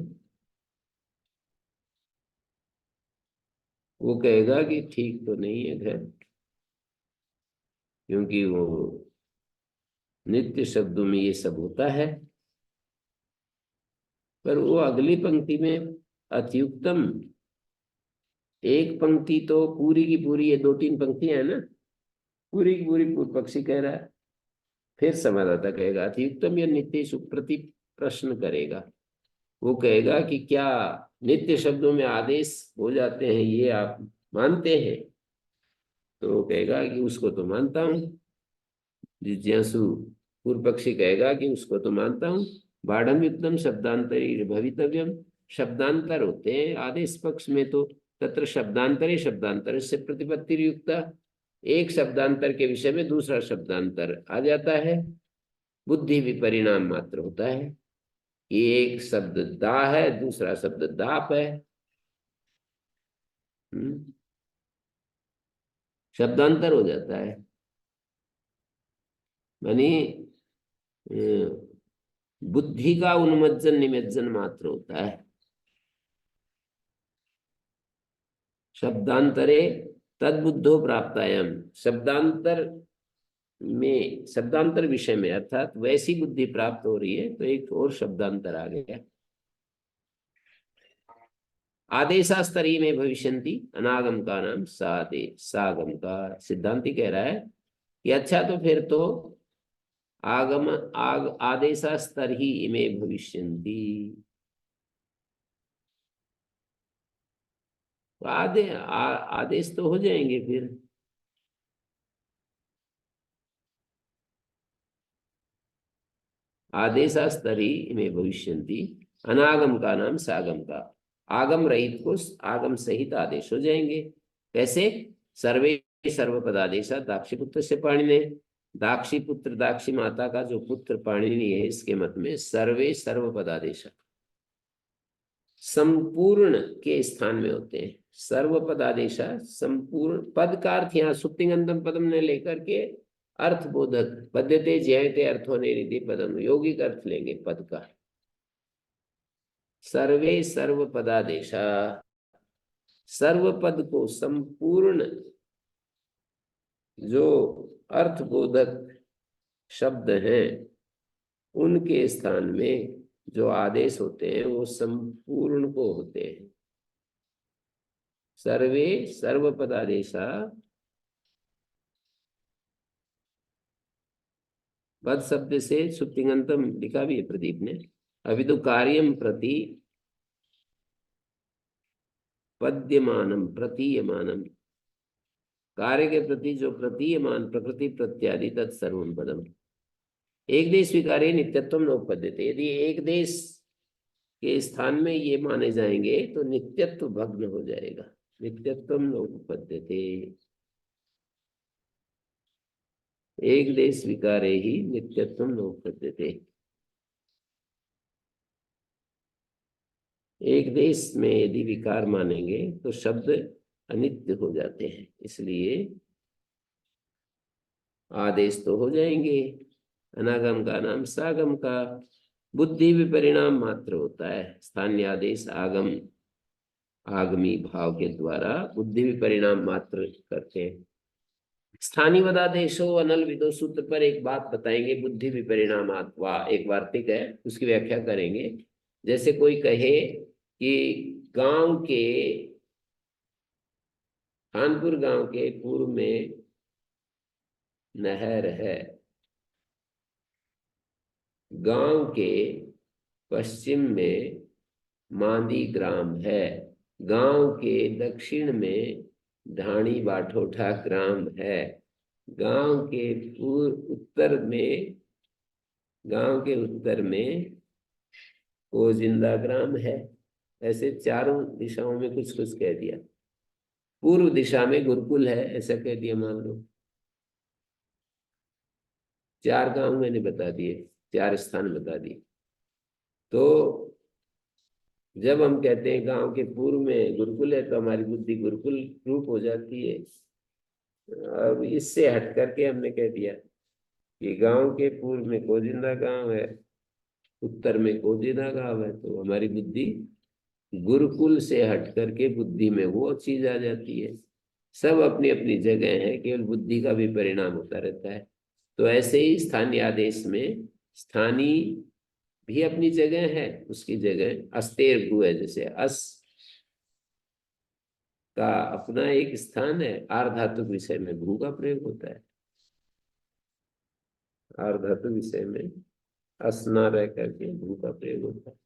वो कहेगा कि ठीक तो नहीं है खैर, क्योंकि वो नित्य शब्दों में ये सब होता है। पर वो अगली पंक्ति में अत्युक्तम, एक पंक्ति तो पूरी की पूरी, ये दो तीन पंक्तियां है ना, पूरी की पूरी पूर्व पक्षी कह रहा है, फिर समाधाता कहेगा अतियुक्तम या नित्य सुप्रति प्रश्न करेगा। वो कहेगा कि क्या नित्य शब्दों में आदेश हो जाते हैं, ये आप मानते हैं? तो वो कहेगा कि उसको तो मानता हूं। जिज्ञासु पूर्व पक्षी कहेगा कि उसको तो मानता हूं। बाढ़ युक्तम शब्दांतरी भवितव्यम, शब्दांतर होते हैं आदेश पक्ष में, तो तत्र शब्दांतरे शब्दांतर से प्रतिपत्ति युक्ता, एक शब्दांतर के विषय में दूसरा शब्दांतर आ जाता है, बुद्धि विपरिणाम मात्र होता है। एक शब्द दा है, दूसरा शब्द दाप है। शब्दांतर हो जाता है, मानी बुद्धि का उन्मज्जन निमज्जन मात्र होता है। शब्दांतरे तद्बुद्धो प्राप्तायम, शब्दांतर में, शब्दांतर विषय में अर्थात वैसी बुद्धि प्राप्त हो रही है, तो एक और शब्दांतर आ गया। आदेशास्तरीय में भविष्यंति अनागम का नाम सागम का। सिद्धांति कह रहा है कि अच्छा, तो फिर तो आगम आदेशास्तर ही इमे भविष्यन्ति, आदेश तो हो जाएंगे फिर। आदेशास्तर ही इमे भविष्यन्ति, अनागम का नाम सागम का। आगम रहित को आगम सहित आदेश हो जाएंगे। कैसे? सर्वे सर्वपदादेशा दाक्षीपुत्र से पाणिने, दाक्षी पुत्र दाक्षी माता का जो पुत्र पाणिनि है, इसके मत में सर्वे सर्वपदादेश संपूर्ण के स्थान में होते हैं। सर्वपदादेश संपूर्ण, पद का अर्थ यहाँ सुप्तिंगंतम पदम ने लेकर के अर्थबोधक पद्यते जयते अर्थो निधि पदम, यौगिक अर्थ लेंगे पद का। सर्वे सर्वपदादेश, सर्वपद को संपूर्ण जो अर्थबोधक शब्द हैं, उनके स्थान में जो आदेश होते हैं वो संपूर्ण को होते हैं। सर्वे सर्वपदादेशा, पद शब्द से सुप्तिंगंतम लिखा भी है प्रदीप ने। अभी तो कार्यम प्रति पद्यमानम प्रतीयमानम, कार्य के प्रति जो प्रतीयमान प्रकृति प्रत्यादि तत्सर्वम पदम। एक देश स्वीकार्य नित्यत्वम नोपद्यते। यदि एक देश के स्थान में ये माने जाएंगे तो नित्यत्व भग्न हो जाएगा। नित्यत्वम नोपद्यते, एक देश स्वीकार्य ही नित्यत्वम नोपद्यते। एक देश में यदि विकार मानेंगे तो शब्द अनित्य हो जाते हैं, इसलिए आदेश तो हो जाएंगे। अनागम का नाम सागम का बुद्धि विपरिणाम मात्र होता है। स्थानीय आदेश आगम आगमी भाव के द्वारा बुद्धि विपरिणाम मात्र करते हैं। स्थानीय वदादेशो अनल विदो सूत्र पर एक बात बताएंगे, बुद्धि विपरिणाम आत्वा एक वार्तिक है, उसकी व्याख्या करेंगे। जैसे कोई कहे कि गांव के कानपुर गांव के पूर्व में नहर है, गांव के पश्चिम में मांदी ग्राम है, गांव के दक्षिण में ढाणी बाठोठा ग्राम है, गांव के उत्तर में कोजिंदा ग्राम है। ऐसे चारों दिशाओं में कुछ कुछ कह दिया। पूर्व दिशा में गुरुकुल है ऐसा कह दिया मान लो। 4 गांव मैंने बता दिए, 4 स्थान बता दिए। तो जब हम कहते हैं गांव के पूर्व में गुरुकुल है तो हमारी बुद्धि गुरुकुल रूप हो जाती है। अब इससे हट करके हमने कह दिया कि गांव के पूर्व में कोजिंदा गांव है, उत्तर में कोजिंदा गांव है, तो हमारी बुद्धि गुरुकुल से हट करके बुद्धि में वो चीज आ जाती है। सब अपनी अपनी जगह है, केवल बुद्धि का भी परिणाम होता रहता है। तो ऐसे ही स्थानीय आदेश में स्थानीय भी अपनी जगह है, उसकी जगह अस्तेर भू है। जैसे अस का अपना एक स्थान है, आर्धातुक विषय में भू का प्रयोग होता है। आर्धातुक विषय में अस ना रह करके भू का प्रयोग होता है।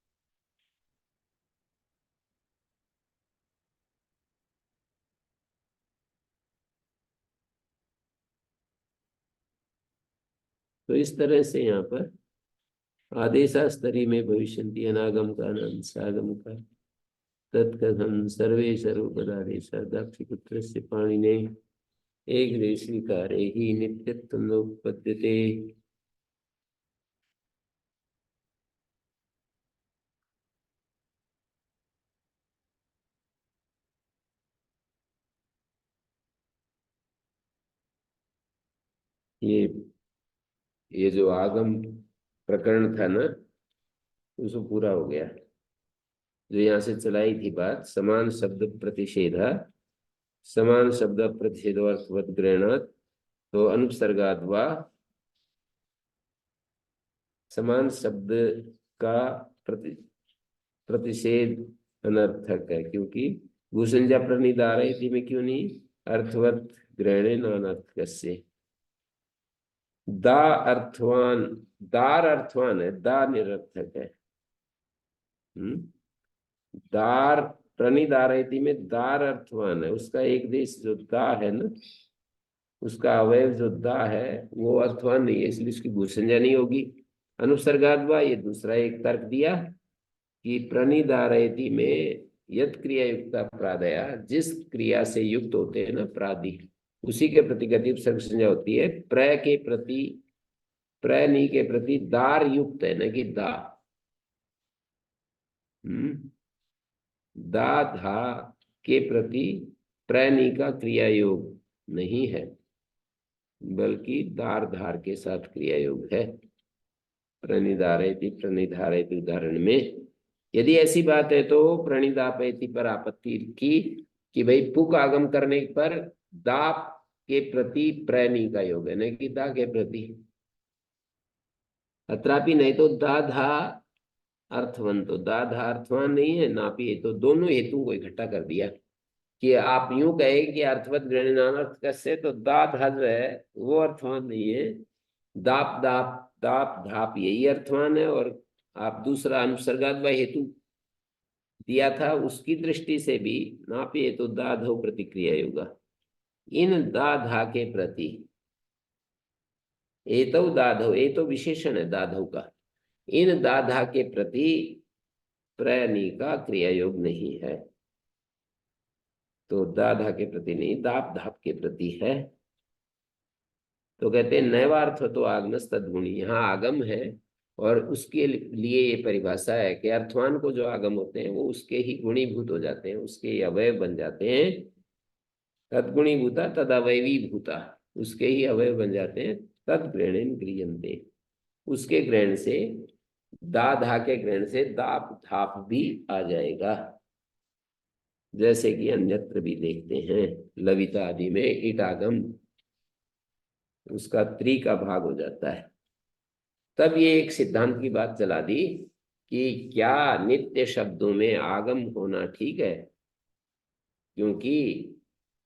तो इस तरह से यहाँ पर आदेशास्तरी में भविष्यन्ति अनागम का नाम सागम का तत्कथन सर्वे सर्वपदादेशा दाक्षिपुत्रस्य पाणिने एक देशीकारे ही नित्यत्व नोपद्यते। ये जो आगम प्रकरण था ना, उसको पूरा हो गया। जो यहाँ से चलाई थी बात, समान शब्द प्रतिषेधा, समान शब्द प्रतिषेधार्थवत ग्रहणात्, तो अनुपसर्गाद्वा समान शब्द का प्रतिषेध अनर्थक है, क्योंकि भूषंजा प्रणिधार इति में क्यों नहीं, अर्थवत ग्रहणे नानर्थक से। दा अर्थवान, दार अर्थवान है, दा निरर्थक है। दार प्रणिधारयति में दार अर्थवान है, उसका एक देश जो दा है ना, उसका अवयव जो दा है वो अर्थवान नहीं है, इसलिए उसकी भूषंजा नहीं होगी। अनुसर्गाद्वा ये दूसरा एक तर्क दिया कि प्रणिधारयति में यद क्रिया युक्ता प्रादया, जिस क्रिया से युक्त होते हैं ना प्रादि, उसी के प्रति गति उपसर्ग संज्ञा होती है। प्र के प्रति, प्रनी के प्रति दार युक्त है, न कि दा। दा धा के प्रति प्रनी का क्रिया योग नहीं है, बल्कि दार धार के साथ क्रिया योग है। प्रणिधारयति प्रणिधारयति उदाहरण में यदि ऐसी बात है तो प्रणिधापयति पर आपत्ति की कि भाई पुक आगम करने पर दाप के प्रति प्रनी का योग है, न कि दा के प्रति। अत्रापि नहीं तो दा धा अर्थवन, तो दा धा अर्थवान नहीं है, नापी, तो दोनों हेतु को इकट्ठा कर दिया कि आप यूं कहे कि अर्थवत ग्रहण नानर्थ कैसे, तो दा धा जो है वो अर्थवान नहीं है, दाप दाप दाप धाप यही अर्थवान है। और आप दूसरा अनुसर्गाद्वा हेतु दिया था, उसकी दृष्टि से भी नापी तो दा धो प्रतिक्रिया होगा। इन दा धा के प्रति, एतौ दाधौ, ये तो विशेषण है दाधौ का, इन दा धा के प्रति प्रयनी का क्रिया योग नहीं है। तो दा धा के प्रति नहीं, दाप धाप के प्रति है। तो कहते हैं नैवार्थ तो आगमस तद्गुणी, यहाँ आगम है और उसके लिए ये परिभाषा है कि अर्थवान को जो आगम होते हैं वो उसके ही गुणीभूत हो जाते हैं, उसके ही अवयव बन जाते हैं। तद्गुणी भूता तद अवयवी भूता, उसके ही अवयव बन जाते हैं। तद ग्रहण गृह्यन्ते, उसके ग्रहण से, दा धा के ग्रहण से दाप धाप भी आ जाएगा। जैसे कि अन्यत्र भी देखते हैं, लविता आदि में ईट आगम, उसका त्रि का भाग हो जाता है। तब ये एक सिद्धांत की बात चला दी कि क्या नित्य शब्दों में आगम होना ठीक है, क्योंकि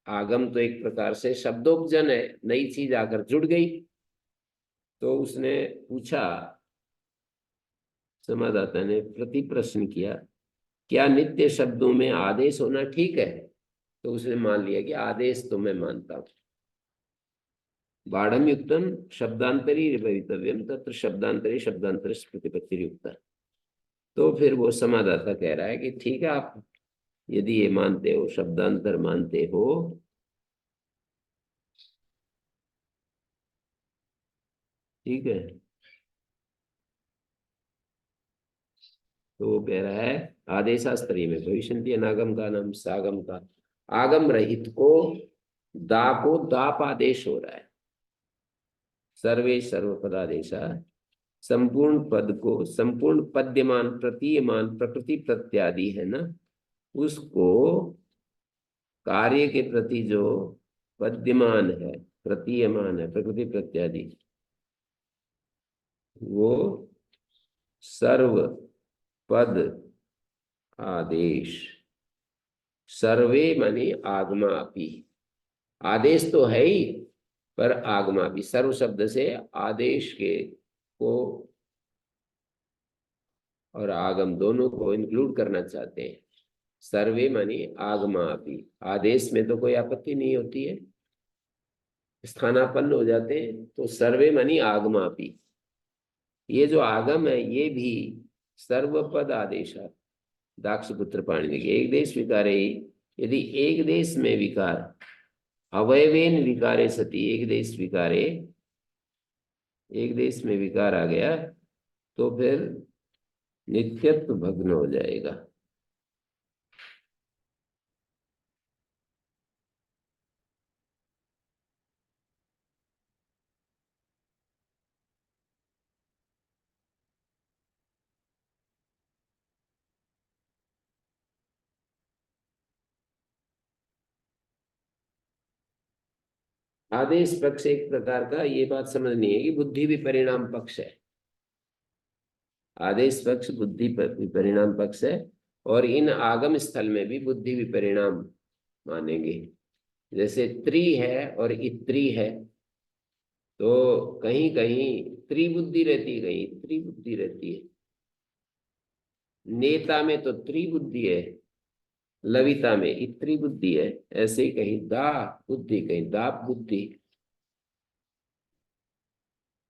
आगम तो एक प्रकार से शब्दोपजन है, नई चीज आकर जुड़ गई। तो उसने पूछा, समादाता ने प्रति प्रश्न किया, क्या नित्य शब्दों में आदेश होना ठीक है? तो उसने मान लिया कि आदेश तो मैं मानता हूं। बाढ़म युक्तम शब्दांतरी भवितव्यम तत्र शब्दांतरी शब्दांतर प्रतिपत्ति युक्त। तो फिर वो समादाता कह रहा है कि ठीक है, आप यदि ये मानते हो, शब्दांतर मानते हो, ठीक है। तो वो कह रहा है आदेशास्तरीय में भविष्यन्ति अनागम का नाम सागम का, आगम रहित को दा को दाप आदेश हो रहा है। सर्वे सर्वपदादेशा, संपूर्ण पद को, संपूर्ण पद्यमान प्रतीयमान प्रकृति प्रत्यादि है ना, उसको कार्य के प्रति जो पद्यमान है, प्रतीयमान है, प्रकृति प्रत्यादि, वो सर्व पद आदेश, सर्वे माने आगमा अपि, आदेश तो है ही पर आगमा भी, सर्व शब्द से आदेश के को और आगम दोनों को इंक्लूड करना चाहते हैं। सर्वे मानी आगमा भी, आदेश में तो कोई आपत्ति नहीं होती है, स्थानापन्न हो जाते हैं। तो सर्वे मानी आगमा भी, ये जो आगम है ये भी सर्वपद आदेश है। दाक्षपुत्र पाणिनि के एक देश विकारे, यदि एक देश में विकार, अवयवेन विकारे सती, एक देश विकारे, एक देश में विकार आ गया तो फिर नित्यत्व भग्न हो जाएगा। आदेश पक्ष एक प्रकार का, ये बात समझनी है कि बुद्धि भी परिणाम पक्ष है। आदेश पक्ष बुद्धि परिणाम पक्ष है, और इन आगम स्थल में भी बुद्धि भी परिणाम मानेंगे। जैसे त्रि है और इत्री है, तो कहीं कहीं त्रिबुद्धि रहती है, कहीं त्रिबुद्धि रहती है। नेता में तो त्रिबुद्धि है, लविता में इत्री बुद्धि है, ऐसे ही कहीं दा बुद्धि, कहीं दाप बुद्धि।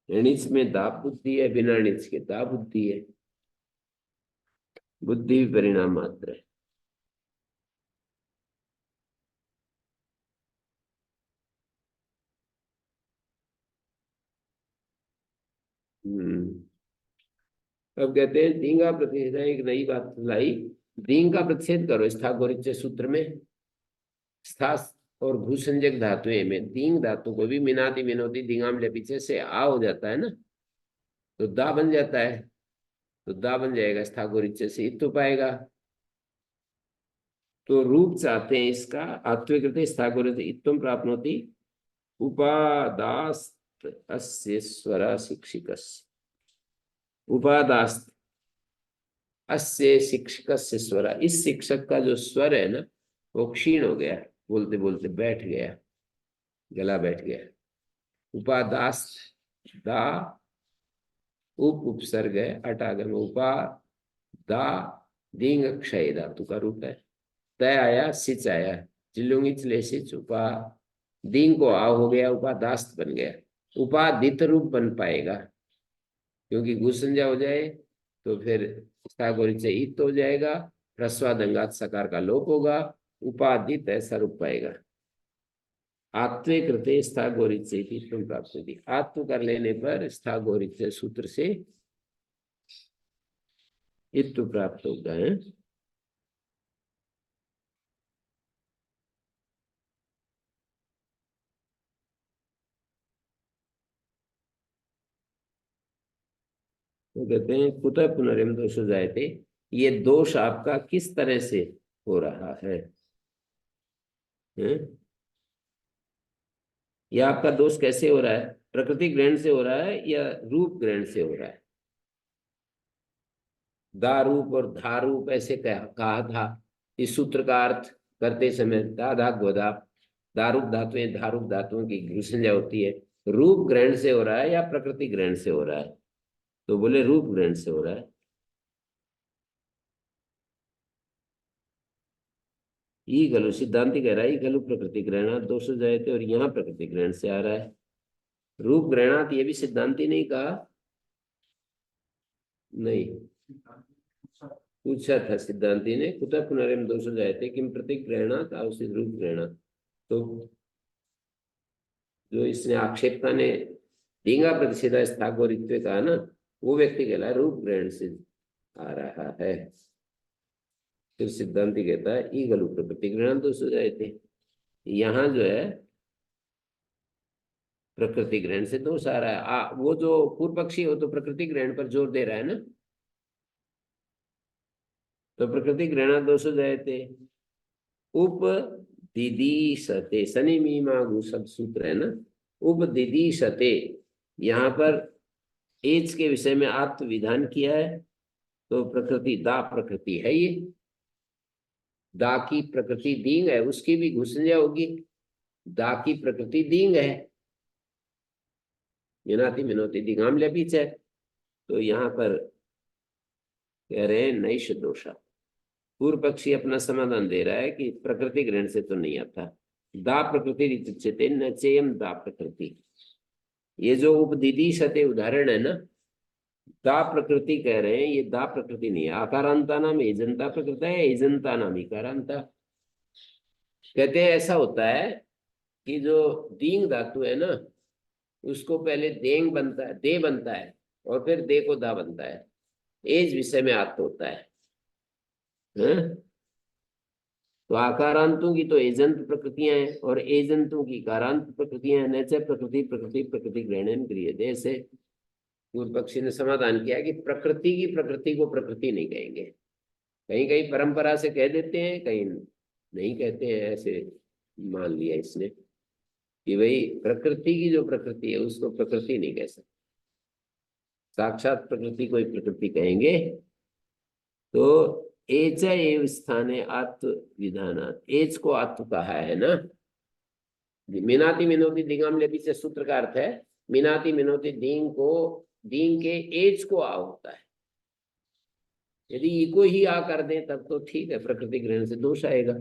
णिच में दाप बुद्धि है, बिना णिच के दा बुद्धि है। बुद्धि भी परिणाम मात्र है। अब कहते हैं दींग का प्रतिषेध, एक नई बात लाई, दींग का प्रतिषेध करो। स्थागोरिच सूत्र में स्था और भूसंजक धातुएं में दींग धातु को भी मिनाती मिनोती दींगाम ले पीछे से आ हो जाता है ना, तो दा बन जाता है। तो दा बन जाएगा, स्थागोरिच से इत्तु पाएगा। तो रूप चाहते हैं इसका, आत्विकृत स्थागोरिच इत्तम प्राप्नोति उपादास्त अस्य स्वर शिक्षिकस्य, उपादास्त अस्य शिक्षकस्य स्वर, इस शिक्षक का जो स्वर है ना वो क्षीण हो गया, बोलते बोलते बैठ गया, गला बैठ गया। उपादास्त, दा उप उपसर्ग है, अटागम, उपा दा दींग क्षय धातु का रूप है। तय आया, सिच आया, चिल्लुंगी चले सिच, उपा दींग को आ हो गया, उपादास्त बन गया, उपादित रूप बन पाएगा, क्योंकि गुसंजा हो जाए तो फिर स्थागोरित से इत हो जाएगा, ह्रस्वादंगात सकार का लोप होगा, उपादित ऐसा रूप पाएगा। आत्वे कृते स्थागोरित से तुम प्राप्त होगी, आत्व कर लेने पर स्थागोरित से सूत्र से इत्व प्राप्त होगा है। तो कहते हैं कुतः पुनरिम दोष जायते, ये दोष आपका किस तरह से हो रहा है, हैं? ये आपका दोष कैसे हो रहा है, प्रकृति ग्रहण से हो रहा है या रूप ग्रहण से हो रहा है? दारूप और धारूप ऐसे कहा था इस सूत्र का अर्थ करते समय, दाधा गोदा, दारूप धातुएं धारूप धातुओं की संज्ञा होती है, रूप ग्रहण से हो रहा है या प्रकृति ग्रहण से हो रहा है? तो बोले रूप ग्रहण से हो रहा है। ई गलु सिद्धांति कह रहा है, ई गलु प्रकृति ग्रहणात दोष जायते, और यहाँ प्रकृति ग्रहण से आ रहा है। रूप ग्रहणात ये भी सिद्धांति नहीं कहा, नहीं पूछा था सिद्धांति ने, कुतः पुनरिम दोष जायते किम प्रतीक ग्रहणात आवश्यक रूप ग्रहणात। तो जो इसने आक्षेपता ने दींगा प्रतिषेधा स्थागोरित्व कहा ना, वो व्यक्ति कहला रूप ग्रहण से आ रहा है। फिर सिद्धांति कहता है ई गलु प्रकृति ग्रहण दोष जायते, यहाँ जो है प्रकृति ग्रहण से दोष आ रहा है। वो जो पूर्व पक्षी हो तो प्रकृति ग्रहण पर जोर दे रहा है ना, तो प्रकृति ग्रहण दोष जायते उप दिदीशते, शनि मीमा गु सब सूत्र है ना, उप दिदीशते, यहाँ पर एज के विषय में आत्म विधान किया है, तो प्रकृति दा प्रकृति है, ये दा की प्रकृति दींग है, उसकी भी घुसंज्ञा होगी, दा की प्रकृति दींग है, मिनाति मिनोति दिगाम लपीच है, तो यहाँ पर कह रहे हैं नैष दोषा। पूर्व पक्षी अपना समाधान दे रहा है कि प्रकृति ग्रहण से तो नहीं आता, दा प्रकृति रिचिते न चेयम दा प्रकृति, ये जो उपदिदीशते उदाहरण है ना, दा प्रकृति कह रहे हैं, ये दा प्रकृति नहीं है, आकारांता नाम एजंता प्रकृति है, एजंता नाम इकारांता। कहते हैं ऐसा होता है कि जो दींग धातु है ना, उसको पहले देंग बनता है, दे बनता है, और फिर दे को दा बनता है, एज विषय में आत्म होता है, हैं? तो आकारांतों की तो एजंत प्रकृतियां हैं और एजंतों की कारांत प्रकृतियां हैं, नैच प्रकृति प्रकृति प्रकृति ग्रहण क्रियते। ऐसे पूर्व पक्षी ने समाधान किया कि प्रकृति की प्रकृति को प्रकृति नहीं कहेंगे, कहीं कहीं परंपरा से कह देते हैं, कहीं नहीं कहते हैं, ऐसे मान लिया इसने कि भाई प्रकृति की जो प्रकृति है उसको प्रकृति नहीं कह सकते, साक्षात प्रकृति को ही प्रकृति कहेंगे। तो एच एव स्थाने आत्व विधानात, एच को आत्व कहा है ना, मिनाति मिनोति दिगाम लेपी से सूत्र का अर्थ है, मिनाति मिनोति दींग को, दींग के एच को आ होता है, यदि ई को ही आ कर दें तब तो ठीक है, प्रकृति ग्रहण से दोष आएगा।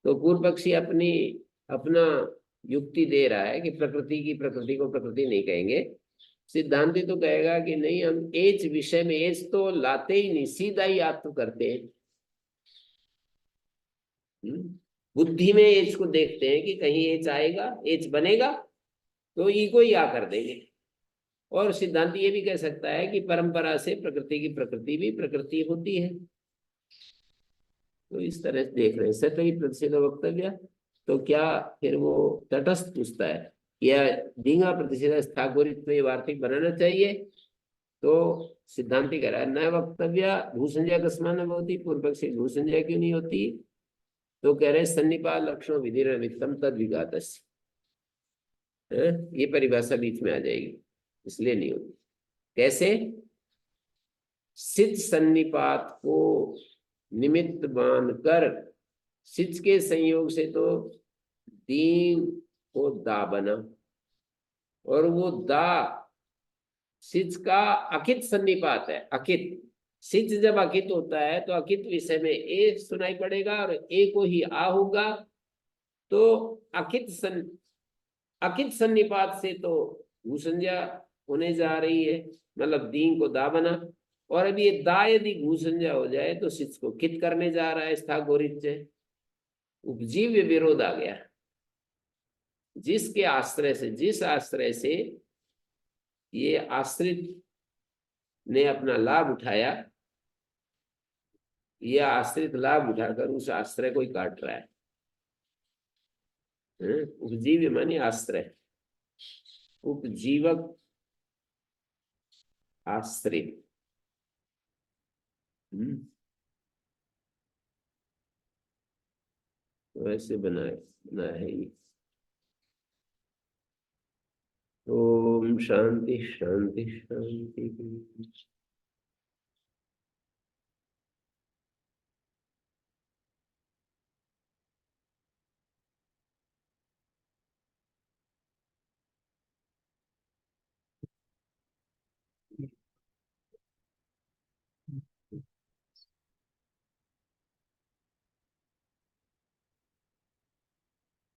तो पूर्व पक्षी अपना युक्ति दे रहा है कि प्रकृति की प्रकृति को प्रकृति नहीं कहेंगे, सिद्धांति तो कहेगा कि नहीं, हम एच विषय में एच तो लाते ही नहीं, सीधा ही आत्म करते हैं। बुद्धि में एच को देखते हैं कि कहीं एच आएगा, एच बनेगा तो ई को ही आ कर देंगे। और सिद्धांति ये भी कह सकता है कि परंपरा से प्रकृति की प्रकृति भी प्रकृति होती है। तो इस तरह से देख रहे हैं सतही प्रतिषेध वक्तव्य। तो क्या फिर वो तटस्थ पूछता है, या दींगा प्रतिषेध स्थागोरित्व वार्तिक बनाना चाहिए? तो सिद्धांति कह रहा है न वक्तव्य भूसंज्ञा कस्मान होती, पूर्व पक्षी भूसंज्ञा क्यों नहीं होती? तो कह रहे सन्निपात लक्षणों विधि वित्तम तद विघात, ये परिभाषा बीच में आ जाएगी, इसलिए नहीं होती। कैसे? सिद्ध सन्निपात को निमित्त मानकर, सिद्ध के संयोग से तो दीन को दा बना, और वो दा सिद्ध का अकित सन्निपात है। अकित सिद्ध जब अकित होता है तो अकित विषय में ए सुनाई पड़ेगा और ए को ही आ होगा, तो अकित अकित सन्निपात से तो भूसंज्ञा होने जा रही है, मतलब दीन को दा बना, और अभी ये दा यदि भूसंज्ञा हो जाए तो सिच को कित करने जा रहा है, स्थागोरित से उपजीव्य विरोध आ गया। जिसके आश्रय से, जिस आश्रय से ये आश्रित ने अपना लाभ उठाया, ये आश्रित लाभ उठाकर उस आश्रय को ही काट रहा है। उपजीव्य मानी आश्रय, उपजीवक आश्रित। वैसे बना है ये। ओम शांति शांति शांति।